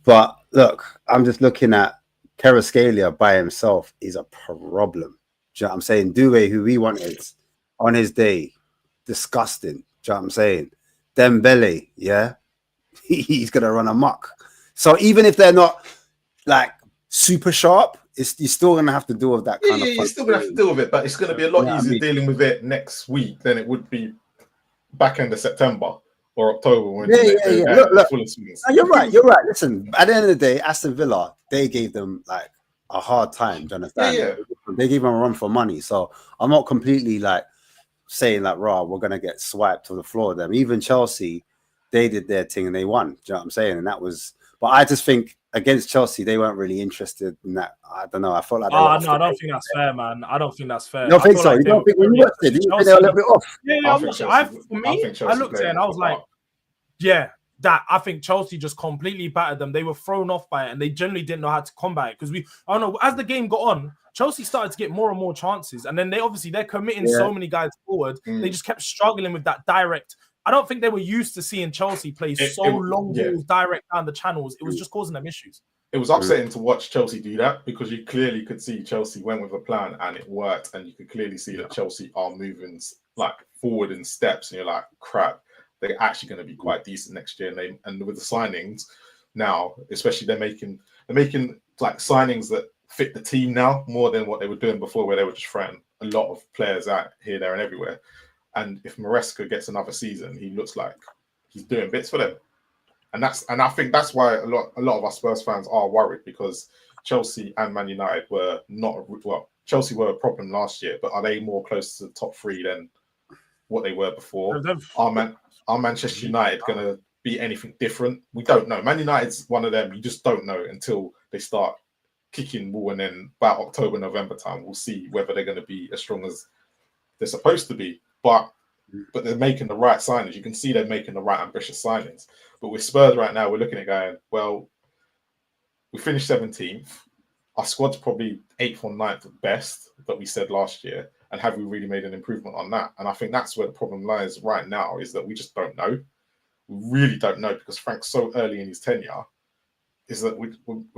But look, I'm just looking at Kvaratskhelia by himself is a problem. Do you know what I'm saying? Doué, who we wanted on his day, disgusting. Do you know what I'm saying? Dembele, yeah, he's gonna run amok. So even if they're not like super sharp, you're still gonna have to deal with that kind of. You're still gonna have to deal with it, but it's gonna be a lot easier dealing with it next week than it would be back end of September or October when Look, you're right. Listen, at the end of the day, Aston Villa, they gave them like a hard time. Do you understand? They gave them a run for money. So I'm not completely like saying like, raw, we're gonna get swiped to the floor of them. Even Chelsea, they did their thing and they won. Do you know what I'm saying? And that was, but I just think against Chelsea, they weren't really interested in that. I don't know. I felt like I don't think that's fair, man. I don't think that's fair. You don't think so? You don't think when you watched it, you think they were a little bit off? I looked at it and I was like, yeah, I think Chelsea just completely battered them. They were thrown off by it and they generally didn't know how to combat it because I don't know, as the game got on, Chelsea started to get more and more chances. And then they're committing so many guys forward. They just kept struggling with that direct. I don't think they were used to seeing Chelsea play long balls direct down the channels. It was just causing them issues. It was upsetting to watch Chelsea do that because you clearly could see Chelsea went with a plan and it worked. And you could clearly see that Chelsea are moving like forward in steps. And you're like, crap, they're actually going to be quite decent next year. And with the signings now, especially they're making like signings that fit the team now more than what they were doing before, where they were just throwing a lot of players out here, there, and everywhere. And if Maresca gets another season, he looks like he's doing bits for them. And I think that's why a lot of our Spurs fans are worried because Chelsea and Man United were Chelsea were a problem last year, but are they more close to the top 3 than what they were before? Are Manchester United going to be anything different? We don't know. Man United's one of them. You just don't know until they start kicking ball, and then about October, November time, we'll see whether they're going to be as strong as they're supposed to be. But they're making the right signings. You can see they're making the right ambitious signings. But with Spurs right now, we're looking at going, well, we finished 17th. Our squad's probably 8th or 9th at best, that we said last year. And have we really made an improvement on that? And I think that's where the problem lies right now, is that we just don't know. We really don't know because Frank's so early in his tenure. Is that we're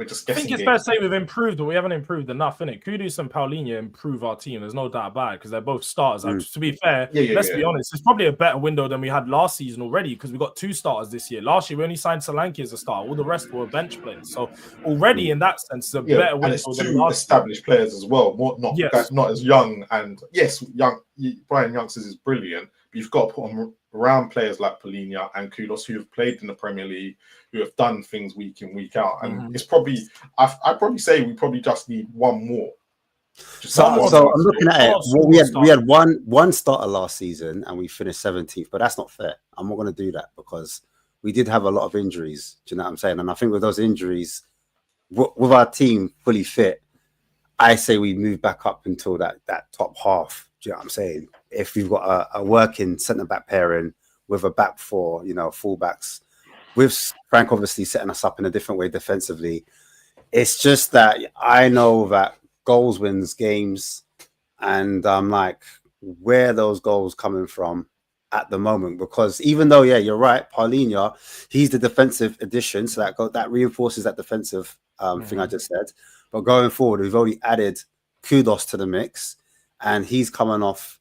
just guessing. I think it's fair to say we've improved, but we haven't improved enough, innit? Kudus and Paulinho improve our team. There's no doubt about it because they're both starters. Like, to be fair, let's be honest, it's probably a better window than we had last season already because we got 2 starters this year. Last year, we only signed Solanke as a starter. All the rest were bench players. So already in that sense, it's a better window. And it's 2 established players as well, not as young. And yes, Brian Youngsters is brilliant, but you've got to put them around players like Paulinho and Kudus who have played in the Premier League, who have done things week in, week out. And it's probably, I'd probably say we probably just need one more. So I'm looking at it. Well, we had one starter last season and we finished 17th, but that's not fair. I'm not going to do that because we did have a lot of injuries. Do you know what I'm saying? And I think with those injuries, with our team fully fit, I say we move back up until that top half. Do you know what I'm saying? If we've got a working centre-back pairing with a back 4, full-backs, with Frank obviously setting us up in a different way defensively, it's just that I know that goals wins games, and I'm like, where are those goals coming from at the moment? Because even though, you're right, Paulinho, he's the defensive addition, so that reinforces that defensive thing I just said. But going forward, we've already added Kudus to the mix, and he's coming off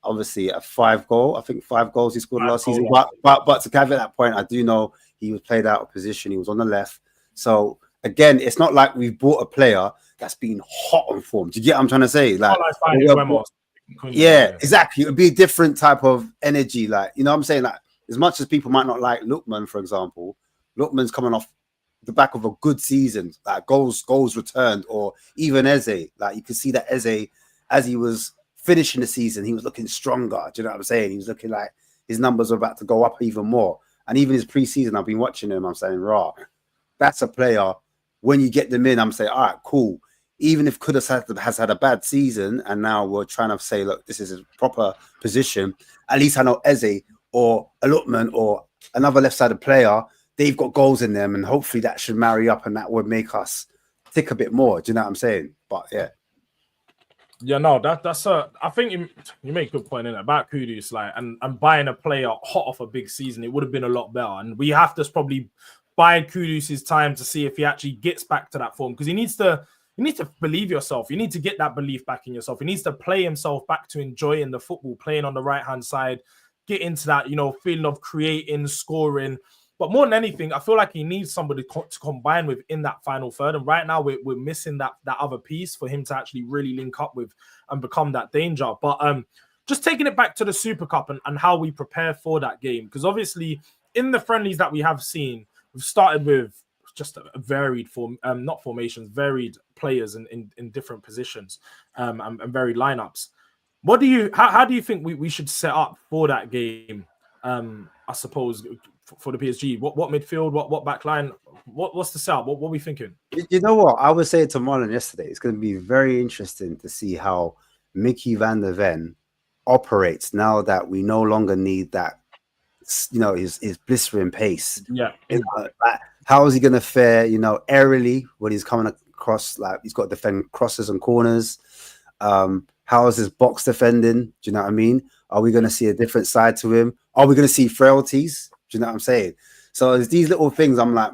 obviously a 5 goals he scored last season. But to caveat that point, I do know he was played out of position. He was on the left. So again, it's not like we've bought a player that's been hot on form. Do you get what I'm trying to say? Like, yeah, exactly. It would be a different type of energy. Like, you know what I'm saying? Like, as much as people might not like Lookman, for example, Lookman's coming off the back of a good season, like goals returned, or even Eze. Like, you could see that Eze, as he was finishing the season, he was looking stronger. Do you know what I'm saying? He was looking like his numbers were about to go up even more. And even his preseason, I've been watching him. I'm saying, raw. That's a player. When you get them in, I'm saying, all right, cool. Even if Kudus has had a bad season, and now we're trying to say, look, this is a proper position. At least I know Eze or a Lookman or another left-sided player, they've got goals in them, and hopefully that should marry up, and that would make us tick a bit more. Do you know what I'm saying? But yeah. Yeah, no, that's I think you make a good point in it about Kudus, like, and buying a player hot off a big season, it would have been a lot better. And we have to probably buy Kudus' time to see if he actually gets back to that form, because you need to believe yourself. You need to get that belief back in yourself. He needs to play himself back to enjoying the football, playing on the right hand side, get into that, you know, feeling of creating, scoring. But more than anything, I feel like he needs somebody to combine with in that final third. And right now, we're missing that other piece for him to actually really link up with and become that danger. But just taking it back to the Super Cup and how we prepare for that game, because obviously in the friendlies that we have seen, we've started with just a varied not formations, varied players in different positions and varied lineups. How do you think we should set up for that game? I suppose for the PSG, what midfield, what back line, what's the setup? What are we thinking? You know what? I was saying to Marlon yesterday, it's going to be very interesting to see how Mickey van der Ven operates now that we no longer need that, you know, his blistering pace. Yeah. You know, like, how is he going to fare, you know, aerially when he's coming across, like he's got to defend crosses and corners? How is his box defending? Do you know what I mean? Are we going to see a different side to him? Are we going to see frailties? Do you know what I'm saying? So it's these little things. I'm like,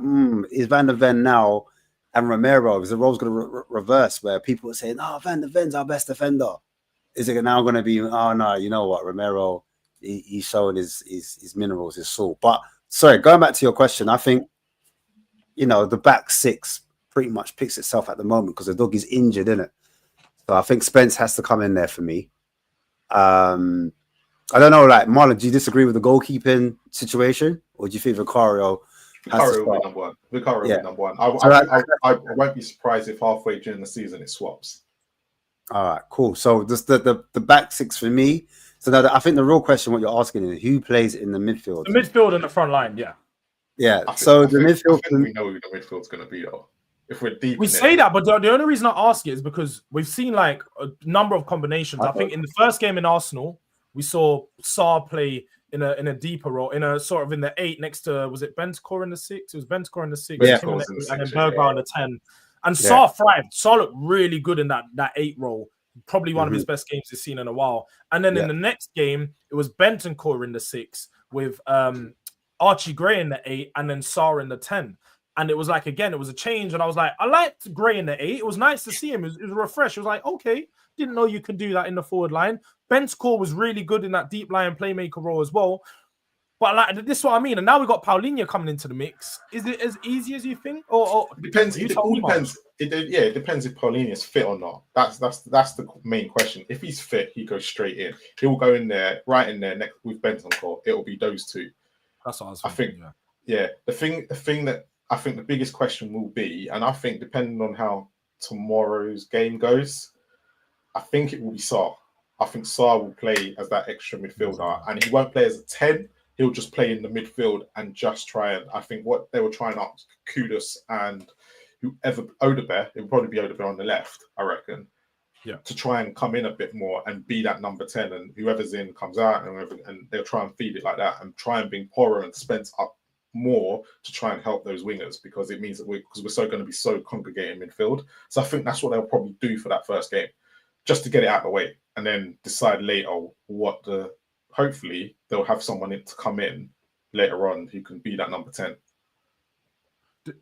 is Van der Ven now and Romero? Is the role's going to reverse where people are saying, "Oh, Van der Ven's our best defender"? Is it now going to be, "Oh no, you know what, Romero, he's showing his minerals, his salt"? But sorry, going back to your question, I think, you know, the back six pretty much picks itself at the moment because the dog is injured, isn't it? So I think Spence has to come in there for me. I don't know, like, Marlon, do you disagree with the goalkeeping situation, or do you think Vicario will be number one? Vicario will be number one. I won't be surprised if halfway during the season it swaps. All right, cool. So just the back six for me. So now I think the real question, what you're asking, is who plays in the midfield? The midfield and the front line, yeah. Yeah. I think we know who the midfield's going to be, though. If we're deep, we say that, but the only reason I ask it is because we've seen like a number of combinations. I think in the first game in Arsenal, we saw Sarr play in a deeper role, in a sort of in the 8 next to, was it Bentancur in the 6? It was Bentancur in the 6, yeah, and then Bergwijn in the 10. And Sarr thrived. Sarr looked really good in that 8 role. Probably one of his best games he's seen in a while. And then in the next game, it was Bentancur in the 6 with Archie Gray in the 8 and then Sarr in the 10. And it was like, again, it was a change. And I was like, I liked Gray in the 8. It was nice to see him. It was refreshed. It was like, okay, didn't know you could do that in the forward line. Bentancur was really good in that deep line playmaker role as well. But like, this is what I mean. And now we got Paulinho coming into the mix. Is it as easy as you think? Or depends. It all depends. It depends if Paulinho's fit or not. That's the main question. If he's fit, he goes straight in. He will go in there, right in there next with Bentancur. It will be those two. That's what I was thinking. The thing that I think the biggest question will be, and I think depending on how tomorrow's game goes, I think it will be Sarr. I think Sarr will play as that extra midfielder, and he won't play as a 10. He'll just play in the midfield and just try and, I think what they were trying out, Kudus and whoever, Odebear, it would probably be Odebear on the left, I reckon, to try and come in a bit more and be that number 10, and whoever's in comes out, and they'll try and feed it like that and try and bring Porro and Spence up more to try and help those wingers, because it means that we're so going to be so congregating midfield. So I think that's what they'll probably do for that first game, just to get it out of the way, and then decide later hopefully they'll have someone to come in later on who can be that number 10.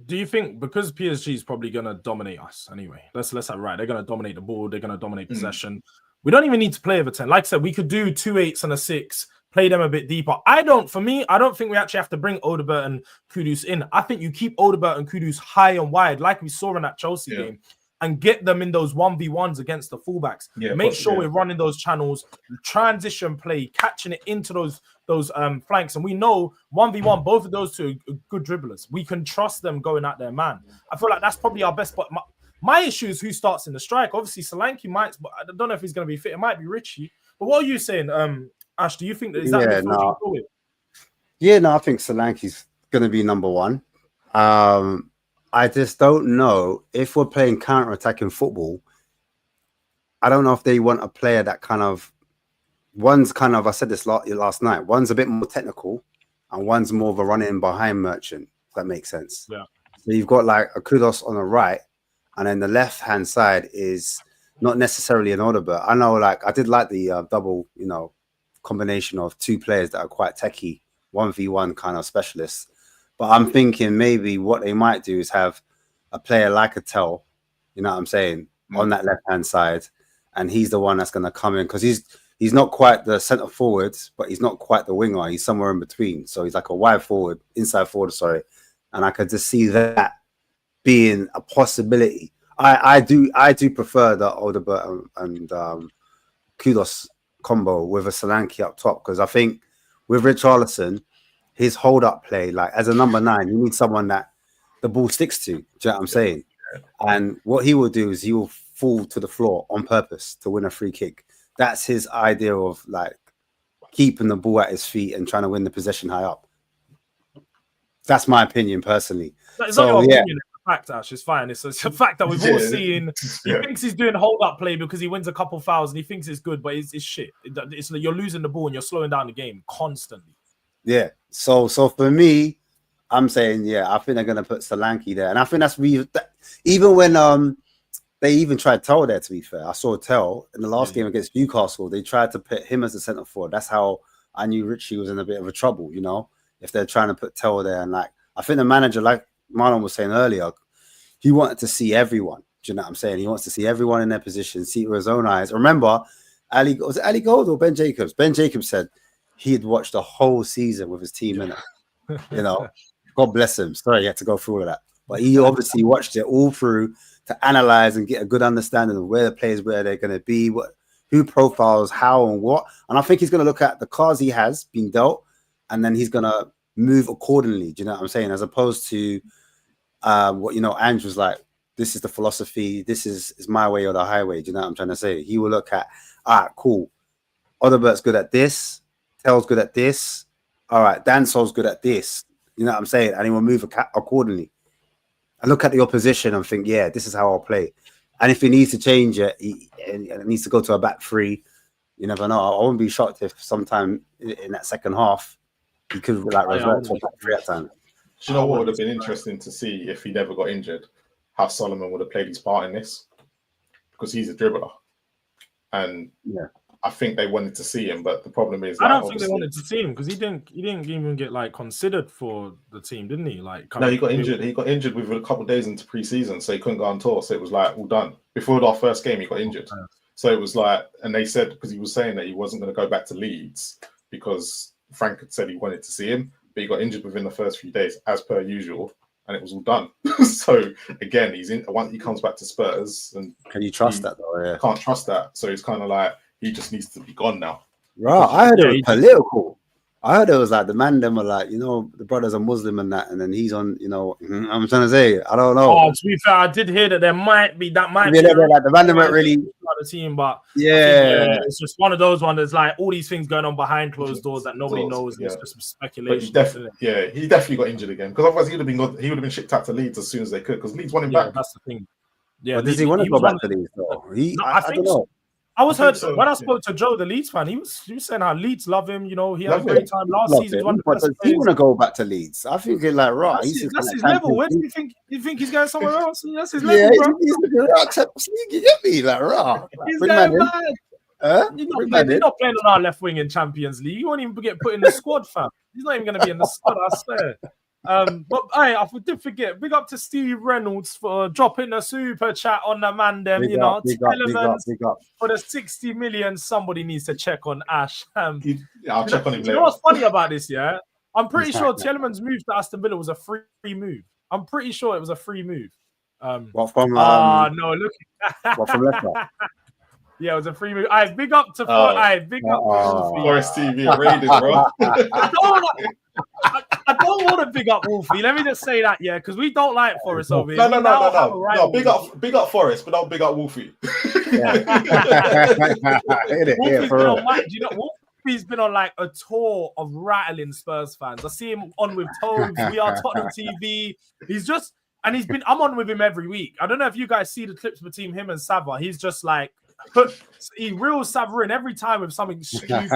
Do you think, because PSG is probably going to dominate us anyway, let's have right, they're going to dominate the ball, they're going to dominate possession. We don't even need to play with a 10. Like I said, we could do 2 8s and a 6, play them a bit deeper. I don't think we actually have to bring Odegaard and Kudus in. I think you keep Odegaard and Kudus high and wide, like we saw in that Chelsea game, and get them in those 1v1s against the fullbacks. Make sure we're running those channels, transition play, catching it into those flanks. And we know 1v1, both of those two are good dribblers. We can trust them going at their man. I feel like that's probably our best. But my issue is who starts in the strike. Obviously, Solanke might, but I don't know if he's going to be fit. It might be Richie. But what are you saying, Ash? Do you think that is that the midfield you go with? Yeah, no, I think Solanke's going to be number one. I just don't know if we're playing counter-attacking football. I don't know if they want a player that one's I said this last night, one's a bit more technical and one's more of a running behind merchant, if that makes sense. Yeah. So you've got like a Kudos on the right, and then the left-hand side is not necessarily an Odegaard. I know, like, I did like the double, combination of two players that are quite techie, 1v1 kind of specialists. But I'm thinking maybe what they might do is have a player like a Tell, you know what I'm saying, on that left-hand side. And he's the one that's going to come in because he's not quite the centre forward, but he's not quite the winger. He's somewhere in between. So he's like a wide forward, inside forward, sorry. And I could just see that being a possibility. I do prefer the Odegaard and Kudos combo with a Solanke up top, because I think with Richarlison, his hold-up play, like as a number 9, you need someone that the ball sticks to. Do you know what I'm saying? And what he will do is he will fall to the floor on purpose to win a free kick. That's his idea of like keeping the ball at his feet and trying to win the possession high up. That's my opinion personally. It's not your opinion, it's a fact, Ash. It's fine. It's a fact that we've all seen. He thinks he's doing hold-up play because he wins a couple fouls and he thinks it's good, but it's shit. It's you're losing the ball and you're slowing down the game constantly. Yeah. So for me, I'm saying, I think they're going to put Solanke there. And I think that's even when they even tried Tell there, to be fair. I saw Tell in the last game against Newcastle. They tried to put him as a centre forward. That's how I knew Richie was in a bit of a trouble, if they're trying to put Tell there. And like, I think the manager, like Marlon was saying earlier, he wanted to see everyone. Do you know what I'm saying? He wants to see everyone in their position, see it with his own eyes. Remember, was it Ali Gold or Ben Jacobs? Ben Jacobs said he had watched the whole season with his team in it. God bless him. Sorry, he had to go through all of that. But he obviously watched it all through to analyze and get a good understanding of where the players, where they're going to be, who profiles, how and what. And I think he's going to look at the cards he has been dealt, and then he's going to move accordingly. Do you know what I'm saying? As opposed to what, Andrew's like, this is the philosophy. This is my way or the highway. Do you know what I'm trying to say? He will look at, all right, cool. Odegaard's good at this. Tell's good at this. All right, Dansol's good at this. You know what I'm saying? And he will move accordingly. I look at the opposition and think, this is how I'll play. And if he needs to change it, it needs to go to a back 3. You never know. I wouldn't be shocked if sometime in that second half he could revert to a back 3 at times. Do you know what would have been interesting to see if he never got injured? How Solomon would have played his part in this, because he's a dribbler, and I think they wanted to see him, but the problem is, I don't think they wanted to see him because he didn't even get considered for the team, didn't he? No, he got injured. He got injured within a couple of days into pre-season, so he couldn't go on tour. So it was all done before our first game. He got injured, so it was and they said, because he was saying that he wasn't going to go back to Leeds because Frank had said he wanted to see him, but he got injured within the first few days, as per usual, and it was all done. So again, he's in. Once he comes back to Spurs, and can you trust that though? Yeah, can't trust that. So it's kind of like, he just needs to be gone now. Right. I heard it was political. I heard it was like the man them were like, the brothers are Muslim and that, and then he's on, I'm trying to say, I don't know. Oh, to be fair, I did hear that there might be like the man them weren't really the team, but it's just one of those ones that's like all these things going on behind closed doors that nobody knows, and it's just speculation. He definitely got injured again, because otherwise he would have been shipped out to Leeds as soon as they could, because Leeds won him back. That's the thing. Yeah, but does he want to go back to Leeds though? I don't know. I when I spoke to Joe, the Leeds fan, he was saying how Leeds love him. He had a great time last season. Does he want to go back to Leeds? I think it's like, right. That's his level. Where do you think he's going somewhere else? That's his level, bro. You get me, like, right. He's going mad. He's not playing on our left wing in Champions League. He won't even get put in the squad, fam. He's not even going to be in the squad, I swear. But hey, I did forget. Big up to Steve Reynolds for dropping a super chat on the man. Them, Big you up, know, big up, big up, Telemans big up. for the 60 million. Somebody needs to check on Ash. I'll check on him You later. know what's funny about this? Yeah, I'm pretty sure Telemans' move to Aston Villa was a free move. I'm pretty sure it was a free move. What from? No, look. What from Leicester? Yeah, it was a free move. I big up to big up to Wolfie. Forest TV raided, bro. I don't want to big up Wolfie. Let me just say that, yeah, because we don't like Forest over here. No. Big up Forest, but don't big up Wolfie. Wolfie's been on like a tour of rattling Spurs fans. I see him on with Toves. We are Tottenham TV. I'm on with him every week. I don't know if you guys see the clips between him and Sava. He's just like, he reels Sava in every time with something stupid.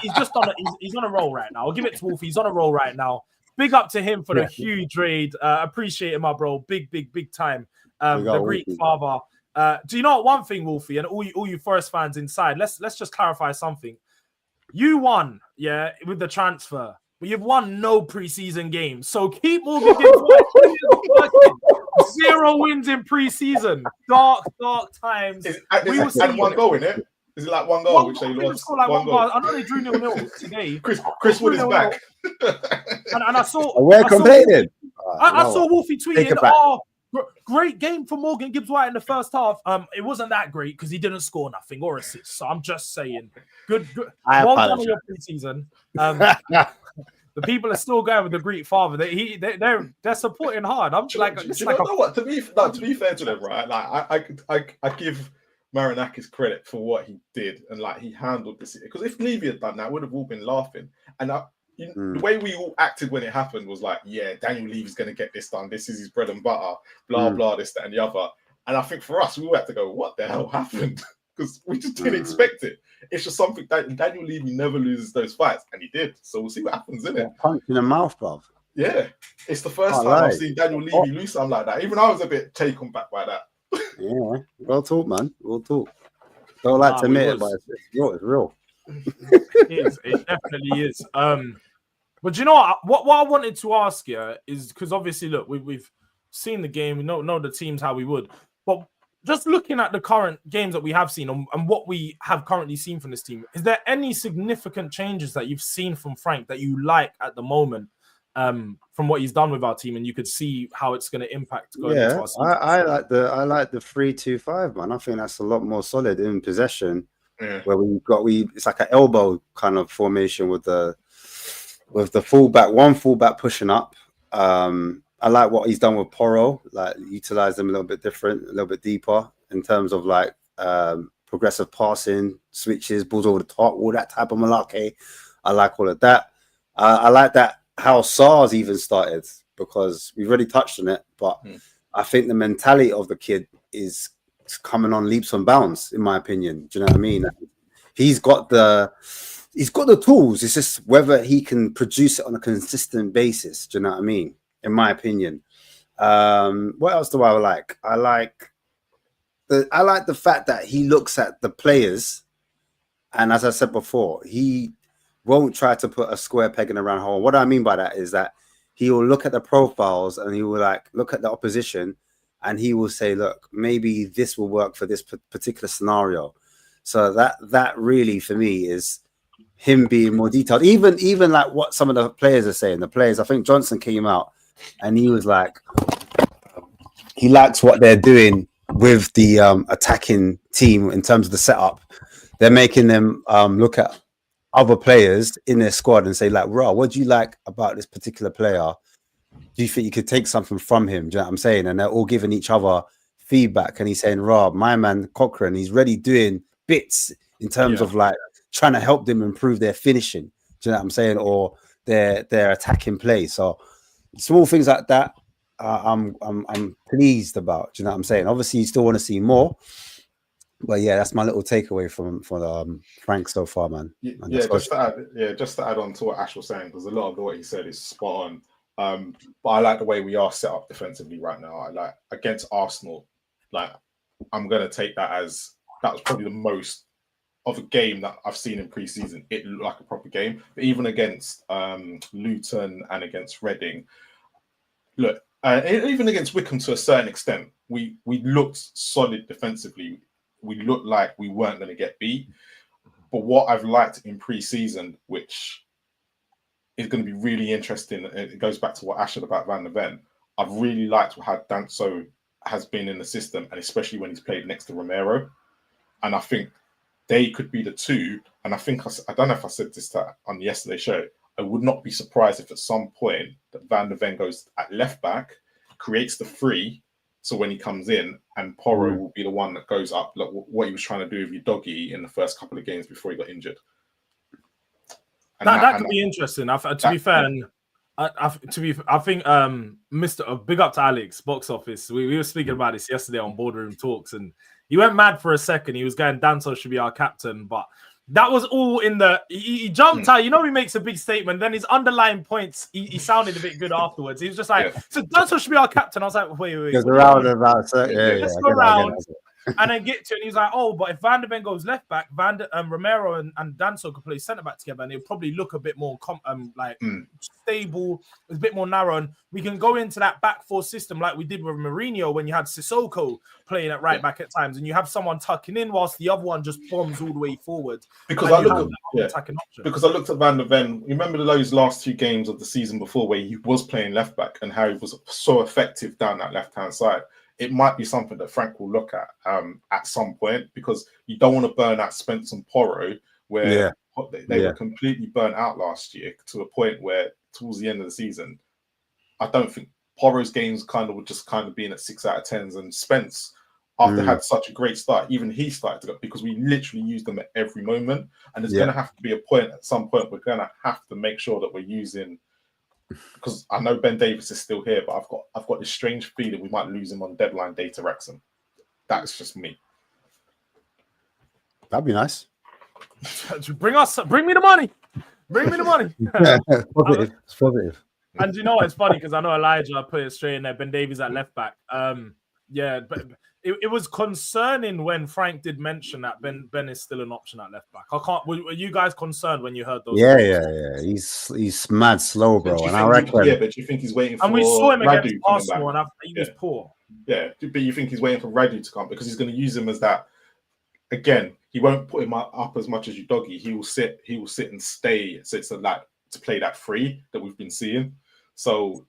He's just he's on a roll right now. I'll give it to Wolfie. He's on a roll right now. Big up to him for the huge raid. Appreciate it, my bro. Big time. The Greek father. Do you know what? One thing, Wolfie, and all you Forest fans inside, let's just clarify something. You won, yeah, with the transfer. But you've won no preseason games. So keep Morgan Gibbs working. 0 wins in preseason. Dark times. Is one goal in it? Is it like one goal which they lost? Like one goal. I know they drew 0-0 today. Chris Wood is back. and I saw. We're complaining. I saw Wolfie tweeting, great game for Morgan Gibbs-White in the first half. It wasn't that great because he didn't score nothing or assist. So I'm just saying, good. Well done on your preseason. The people are still going with the Greek father. They're supporting hard. I'm like, what? To be fair to them, right? Like I give Marinakis credit for what he did and like he handled this. Because if Levy had done that, would have all been laughing. And the way we all acted when it happened was like, yeah, Daniel Levy's going to get this done. This is his bread and butter. Blah blah, this, that, and the other. And I think for us, we all had to go, what the hell happened? Because we just didn't expect it. It's just something that Daniel Levy never loses those fights, and he did. So we'll see what happens, isn't it? Punch in the mouth, bruv. Yeah, it's the first time I've seen Daniel Levy lose something like that. Even I was a bit taken back by that. Yeah, well talk, man. Well talk. Don't like to admit it, but it's real. It definitely is. But you know what I wanted to ask you is because obviously, look, we've seen the game, we know the teams how we would, but just looking at the current games that we have seen and what we have currently seen from this team, is there any significant changes that you've seen from Frank that you like at the moment from what he's done with our team, and you could see how it's going to impact going into our season? I like the 3-2-5, man. I think that's a lot more solid in possession. Yeah. Where it's like an elbow kind of formation with the fullback, one fullback pushing up. I like what he's done with Porro, like utilize them a little bit different, a little bit deeper in terms of like progressive passing, switches, balls over the top, all that type of malarkey. I like all of that. I like that how SARS even started, because we've already touched on it, but I think the mentality of the kid is coming on leaps and bounds, in my opinion. Do you know what I mean? He's got the tools. It's just whether he can produce it on a consistent basis. Do you know what I mean? In my opinion. What else do I like? I like the fact that he looks at the players, and as I said before, he won't try to put a square peg in a round hole. What I mean by that is that he will look at the profiles and he will like look at the opposition and he will say, look, maybe this will work for this particular scenario. So that really for me is him being more detailed. Even like what some of the players are saying. The players, I think Johnson came out and he was like, he likes what they're doing with the attacking team in terms of the setup. They're making them look at other players in their squad and say like, Raw, what do you like about this particular player? Do you think you could take something from him? Do you know what I'm saying? And they're all giving each other feedback. And he's saying, Rob, my man Cochrane, he's really doing bits in terms of like trying to help them improve their finishing. Do you know what I'm saying? Or their attacking play. So small things like that, I'm pleased about. Do you know what I'm saying? Obviously, you still want to see more. But yeah, that's my little takeaway from Frank so far, man. Just to add on to what Ash was saying, because a lot of what he said is spot on. But I like the way we are set up defensively right now. I like against Arsenal. Like I'm gonna take that as that was probably the most of a game that I've seen in pre-season, it looked like a proper game. But even against Luton and against Reading, look, even against Wickham to a certain extent, we looked solid defensively. We looked like we weren't going to get beat. But what I've liked in pre-season, which is going to be really interesting, it goes back to what Ash said about Van der Ven. I've really liked how Danso has been in the system, and especially when he's played next to Romero. And I think they could be the two. And I think, I don't know if I said this on yesterday's show, I would not be surprised if at some point that Van der Ven goes at left back, creates the free, so when he comes in, and Porro will be the one that goes up, like what he was trying to do with Udogie in the first couple of games before he got injured. And that could be interesting. To be fair, I think Mr. Big up to Alex, box office. We were speaking about this yesterday on Boardroom Talks, and he went mad for a second. He was going, Danso should be our captain, but that was all in the. He jumped out. You know, he makes a big statement. Then his underlying points, he sounded a bit good afterwards. He was just like, so Danso should be our captain. I was like, wait. Goes around about. Let's go around. And then get to it, and he's like, oh, but if Van der Ven goes left back, Romero and Danso could play centre back together, and it'll probably look a bit more stable, a bit more narrow, and we can go into that back four system like we did with Mourinho when you had Sissoko playing at right back at times, and you have someone tucking in whilst the other one just bombs all the way forward. Because I looked at Van der Ven. Remember those last 2 games of the season before where he was playing left back and how he was so effective down that left hand side. It might be something that Frank will look at some point, because you don't want to burn out Spence and Porro, where they were completely burnt out last year to a point where towards the end of the season, I don't think Porro's games were just being at 6 out of 10s, and Spence, after had such a great start, even he started to go, because we literally used them at every moment, and there's going to have to be a point at some point we're going to have to make sure that we're using. Because I know Ben Davies is still here, but I've got this strange feeling we might lose him on deadline day to Wrexham. That's just me. That'd be nice. Bring me the money. Bring me the money. It's positive. And you know what? It's funny because I know Elijah put it straight in there. Ben Davies at left back. But it was concerning when Frank did mention that Ben is still an option at left back. Were you guys concerned when you heard those? Yeah. He's mad slow, bro. And I reckon. But you think he's waiting for? And we saw him against Radu Arsenal, and he was poor. Yeah, but you think he's waiting for Radu to come because he's going to use him as that. Again, he won't put him up as much as Udogie. He will sit and stay. So it's like to play that free that we've been seeing. So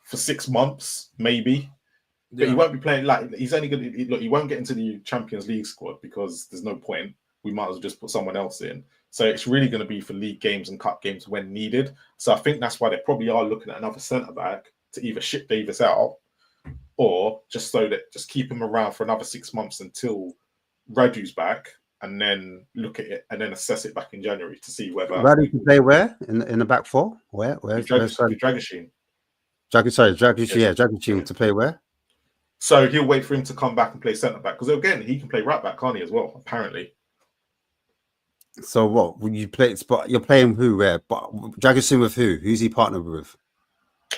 for 6 months, maybe. But he won't be playing he's only going to look. He won't get into the Champions League squad because there's no point. We might as well just put someone else in. So it's really going to be for league games and cup games when needed. So I think that's why they probably are looking at another centre back to either ship Davis out or just keep him around for another 6 months until Radu's back, and then look at it and then assess it back in January to see whether Radu can play where in the back four. Where's Dragoshin? Dragoshin to play where? So he'll wait for him to come back and play centre back because again he can play right back, can't he? As well, apparently. So what? When you play, you're playing who? Where? But Dragoshin with who? Who's he partnered with?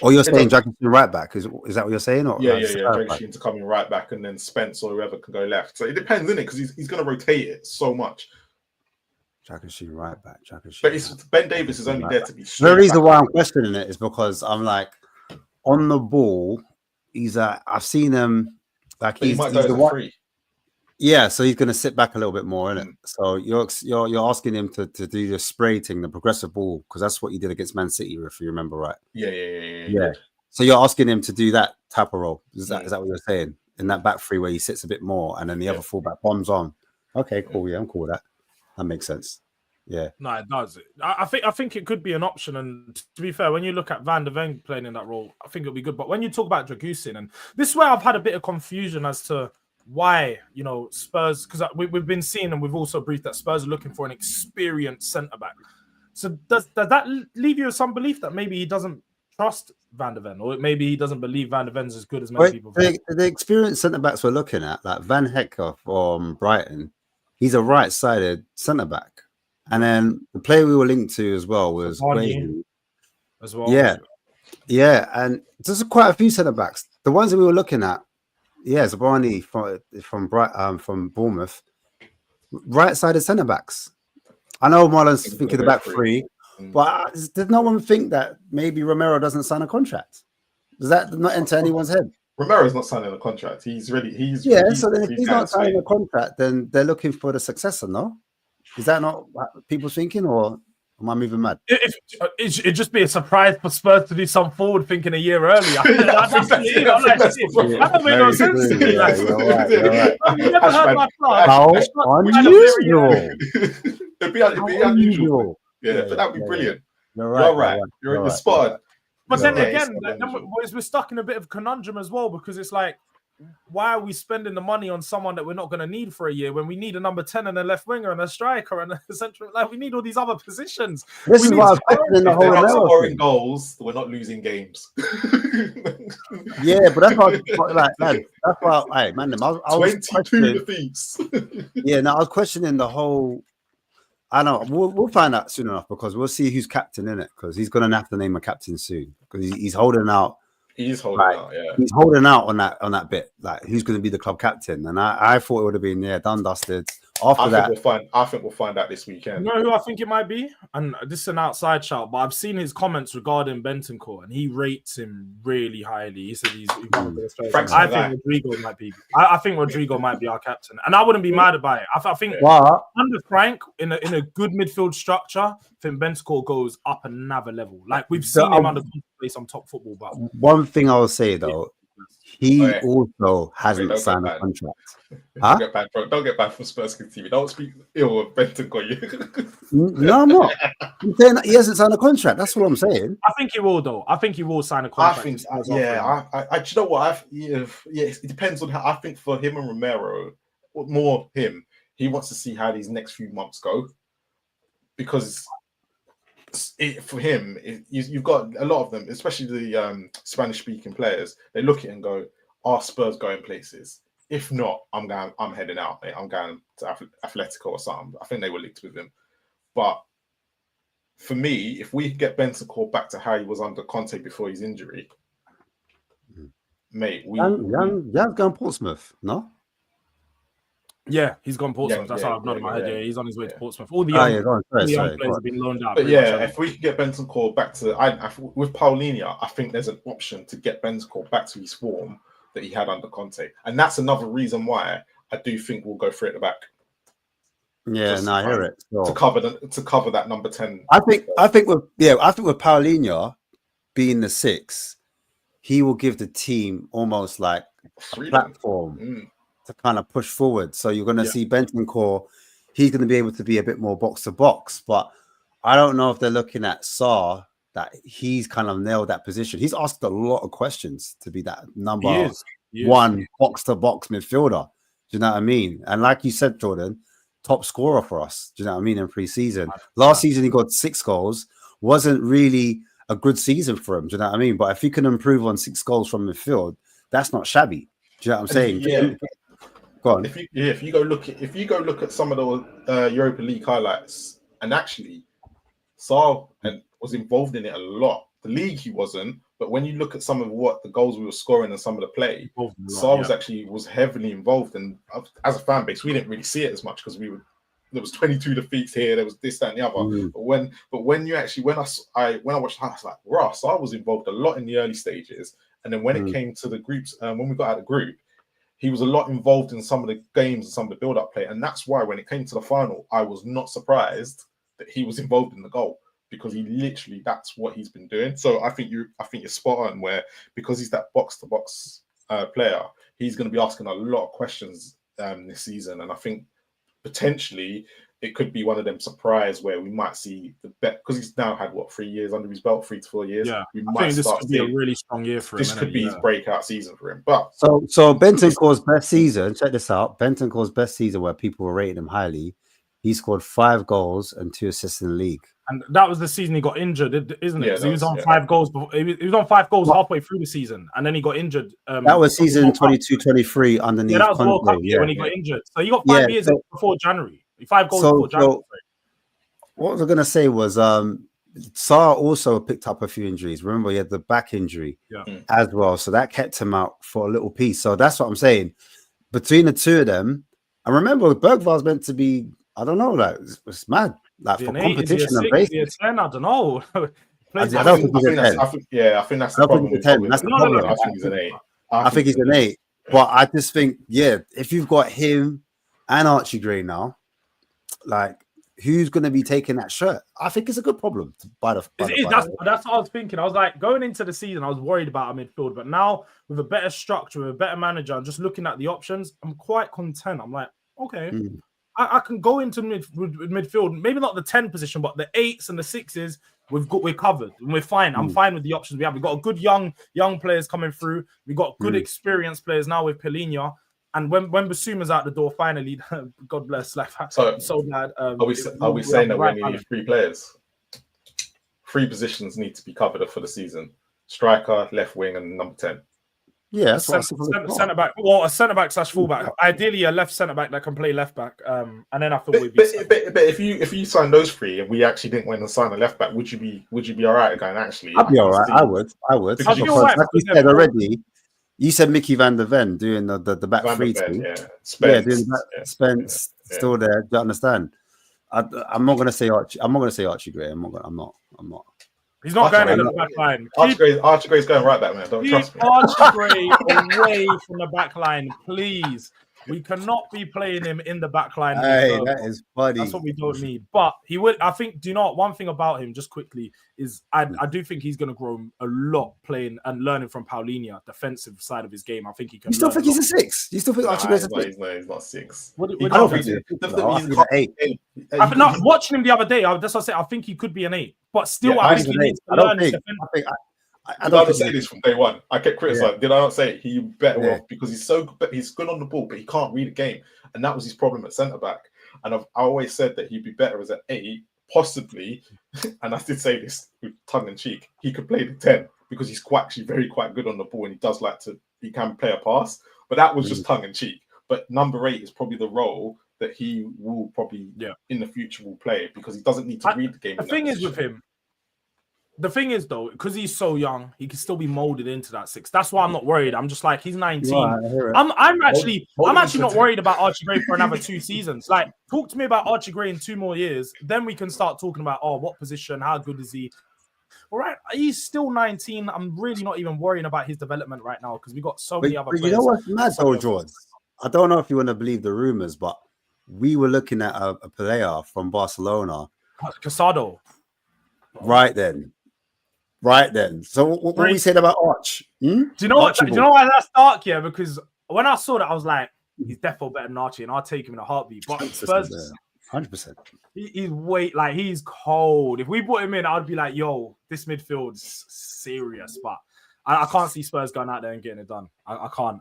Or you're saying Dragoshin right back? Is that what you're saying? Or yeah. Dragoshin to come in right back, and then Spence or whoever can go left. So it depends, isn't it? Because he's going to rotate it so much. Dragoshin right back. But Ben Davis is only there to be. The reason why I'm questioning it is because I'm like on the ball. I've seen him like he's the one. Free. Yeah, so he's going to sit back a little bit more, isn't it? So you're asking him to do the spray thing, the progressive ball, because that's what he did against Man City, if you remember right. Yeah. So you're asking him to do that type of role. Is that what you're saying? In that back three where he sits a bit more, and then the other fullback bombs on. Okay, cool. Yeah, I'm cool with that. That makes sense. Yeah. No, it does. I think it could be an option. And to be fair, when you look at Van der Ven playing in that role, I think it'll be good. But when you talk about Dragoshin, and this is where I've had a bit of confusion as to why, Spurs, because we've been seeing and we've also briefed that Spurs are looking for an experienced centre-back. So does that leave you with some belief that maybe he doesn't trust Van der Ven, or maybe he doesn't believe Van der Ven's as good as many people think? The experienced centre-backs we're looking at, like Van Hecke from Brighton, he's a right-sided centre-back. And then the player we were linked to as well was Graham. As well. Yeah. And there's quite a few centre-backs. The ones that we were looking at, Zabani from Bournemouth. right-sided centre backs. I know Marlon's It's thinking a the bit back free. three, but did no one think that maybe Romero doesn't sign a contract? Does that not enter anyone's head? Romero's not signing a contract. He's ready. He's So then if he's not signing a contract, then they're looking for the successor, no? Is that not what people thinking, or am I moving mad? It'd just be a surprise for Spurs to do some forward thinking a year earlier. That don't make no sense to me. Like, You're right. I've never heard my club. How unusual. It'd be unusual. Yeah, but that'd be brilliant. You're right. You're spot on. But then Yeah, again, it's then we're stuck in a bit of conundrum as well, because it's like, why are we spending the money on someone that we're not going to need for a year when we need a number 10 and a left winger and a striker and a central? Like, we need all these other positions. This is why I'm questioning the whole We're not Romero scoring thing. goals. We're not losing games. Yeah, but that's why, that's why, man, I was 22 defeats. Yeah, no, I was questioning the whole. I know we'll find out soon enough, because we'll see who's captain in it, because he's going to have to name a captain soon, because he's holding out. He's holding out, yeah. He's holding out on that bit, like who's going to be the club captain. And I thought it would have been done, dusted. After that, I think we'll find out this weekend. You know who I think it might be? And this is an outside shout, but I've seen his comments regarding Bentancur, and he rates him really highly. He said he's one of the best players. I think Rodrigo might be. I think Rodrigo might be our captain, and I wouldn't be mad about it. I think under Frank, in a good midfield structure, I think Bentancur goes up another level. Like, we've seen him under play some top football. But one thing I will say though, he also hasn't signed a contract. Don't get banned from Spurs TV. Don't speak ill of Bentancur. No, I'm not. I'm saying he hasn't signed a contract. That's what I'm saying. I think he will, though. I think he will sign a contract. Do you know what? It depends on how. I think for him and Romero, more him, he wants to see how these next few months go, because for him, you've got a lot of them, especially the Spanish-speaking players. They look at it and go, "Are Spurs going places? If not, I'm heading out. Mate. I'm going to Atletico or something." I think they were linked with him. But for me, if we get Bentancur back to how he was under Conte before his injury, mate, Jan's going Portsmouth, no? Yeah, he's gone Portsmouth. That's how I've nodded my head. Yeah, he's on his way to Portsmouth. All the young players have been loaned out. But yeah, if we can get Bentancur back to, with Paulinho, I think there's an option to get Bentancur back to his form that he had under Conte, and that's another reason why I do think we'll go for it at the back. Yeah, no, I hear it. To cover that number 10. I think with Paulinho being the 6, he will give the team almost like a platform to kind of push forward. So you're going to see Bentancur, he's going to be able to be a bit more box to box. But I don't know if they're looking at Saar, that he's kind of nailed that position. He's asked a lot of questions to be that number one box to box midfielder. Do you know what I mean? And like you said, Jordan, top scorer for us. Do you know what I mean? In pre-season, last season he got 6 goals. Wasn't really a good season for him. Do you know what I mean? But if he can improve on 6 goals from midfield, that's not shabby. Do you know what I'm saying? Yeah. Go on. If you go look at some of the Europa League highlights, and actually, Saar was involved in it a lot. The league he wasn't, but when you look at some of what the goals we were scoring and some of the play, Saar was heavily involved. And as a fan base, we didn't really see it as much because there was 22 defeats here, there was this, that, and the other. But when I watched the highlights, I was like, wow, Saar was involved a lot in the early stages. And then when it came to the groups, when we got out of the group, he was a lot involved in some of the games and some of the build-up play. And that's why when it came to the final, I was not surprised that he was involved in the goal, because he literally, that's what he's been doing. So I think you're spot on, where because he's that box-to-box player, he's going to be asking a lot of questions this season. And I think potentially it could be one of them surprise where we might see the bet, because he's now had 3 years under his belt, 3 to 4 years. Yeah, we I think this could be a really strong year for him. This could be his breakout season for him. But so Bentancur's best season. Check this out. Bentancur's best season, where people were rating him highly. He scored 5 goals and 2 assists in the league. And that was the season he got injured, isn't it? Yeah, he was on 5 goals. He was on 5 goals halfway through the season, and then he got injured. That was season 22-23 underneath. Yeah, that was World Cup when he got injured. So he got 5 years before January. 5 goals before January. What was I going to say was Saar also picked up a few injuries. Remember, he had the back injury as well. So that kept him out for a little piece. So that's what I'm saying. Between the two of them, And remember, Bergvar's meant to be, I don't know, like it's mad. Like Is he for an 8? Is he a competition and 6? Is he a basics. 10? I don't know. I Plays don't think he's a 10. I think that's the I don't problem think with he's a 10. Robin. That's the No, problem. I think he's an 8. I think he's an 8. But I just think, yeah, if you've got him and Archie Gray now, like, who's going to be taking that shirt? I think it's a good problem to buy the. That's what I was thinking. I was like, going into the season, I was worried about our midfield, but now with a better structure, with a better manager, and just looking at the options, I'm quite content. I'm like, okay, I can go into midfield, maybe not the 10 position, but the 8s and the 6s. We're covered and we're fine. I'm fine with the options we have. We've got a good young players coming through. We've got good experienced players now with Pellegrini. And when Basuma's out the door, finally, God bless. Like, so glad. Are we saying that we need 3 players? 3 positions need to be covered for the season: striker, left wing, and number 10. Yeah, centre back. Well, a centre back / fullback. Ideally, a left centre back that can play left back. And then I thought we'd be. But if you sign those 3 and we actually didn't win and sign a left back, would you be all right going? Actually, I'd be all right. I would. Because like you said already. You said Mickey van der Ven doing the back 3 team. Yeah, Spence still there. Do you understand? I'm not going to say Archie. I'm not going to say Archie Gray. I'm not. He's not going into the back line. Archie Gray's going right back, man. Don't trust me. Archie Gray away from the back line, please. We cannot be playing him in the back line. Hey, that is funny. That's what we don't need. But he would. I think. Do you know what? One thing about him, just quickly, is I do think he's going to grow a lot playing and learning from Paulinho, defensive side of his game. I think he can. You still think he's a 6? You still think Archie Gray's a 6? He's not 6. I don't think he's an 8. I think not watching him the other day. That's what I said. I think he could be an 8, but still, I think he needs to learn his defense. I don't say this from day one. I kept criticizing. Did I not say he better off because he's good on the ball, but he can't read a game, and that was his problem at centre back. And I always said that he'd be better as an 8, possibly. And I did say this with tongue in cheek. He could play the 10 because he's quite good on the ball, and he can play a pass. But that was just tongue in cheek. But number 8 is probably the role that he will probably in the future will play because he doesn't need to read the game. The thing is with him. The thing is, though, because he's so young, he can still be molded into that 6. That's why I'm not worried. I'm just like, he's 19. I'm actually not worried about Archie Gray for another 2 seasons. Like, talk to me about Archie Gray in 2 more years. Then we can start talking about, what position, how good is he? All right, he's still 19. I'm really not even worrying about his development right now because we got so many other players. You know what's mad, though, Jords? I don't know if you want to believe the rumors, but we were looking at a player from Barcelona. Casado. Right then. So what we said about Arch? Do you know what? Do you know why that's dark? Yeah, because when I saw that, I was like, he's definitely better than Archie, and I'll take him in a heartbeat. But Spurs, 100%. He's cold. If we put him in, I'd be like, yo, this midfield's serious. But I can't see Spurs going out there and getting it done. I can't.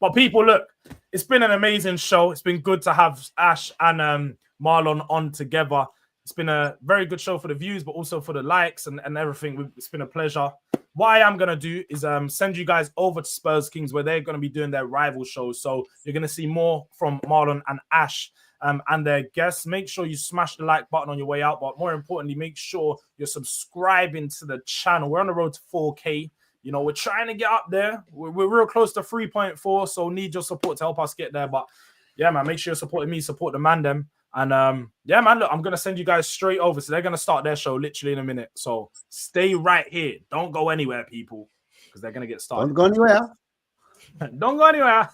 But people, look, it's been an amazing show. It's been good to have Ash and Marlon on together. It's been a very good show for the views, but also for the likes and everything. It's been a pleasure. What I am going to do is send you guys over to Spurs Kings, where they're going to be doing their rival shows. So you're going to see more from Marlon and Ash and their guests. Make sure you smash the like button on your way out. But more importantly, make sure you're subscribing to the channel. We're on the road to 4K. You know, we're trying to get up there. We're real close to 3.4, so need your support to help us get there. But yeah, man, make sure you're supporting me, support the man them. And yeah, man, look, I'm going to send you guys straight over. So they're going to start their show literally in a minute. So stay right here. Don't go anywhere, people, because they're going to get started. Don't go anywhere. Don't go anywhere.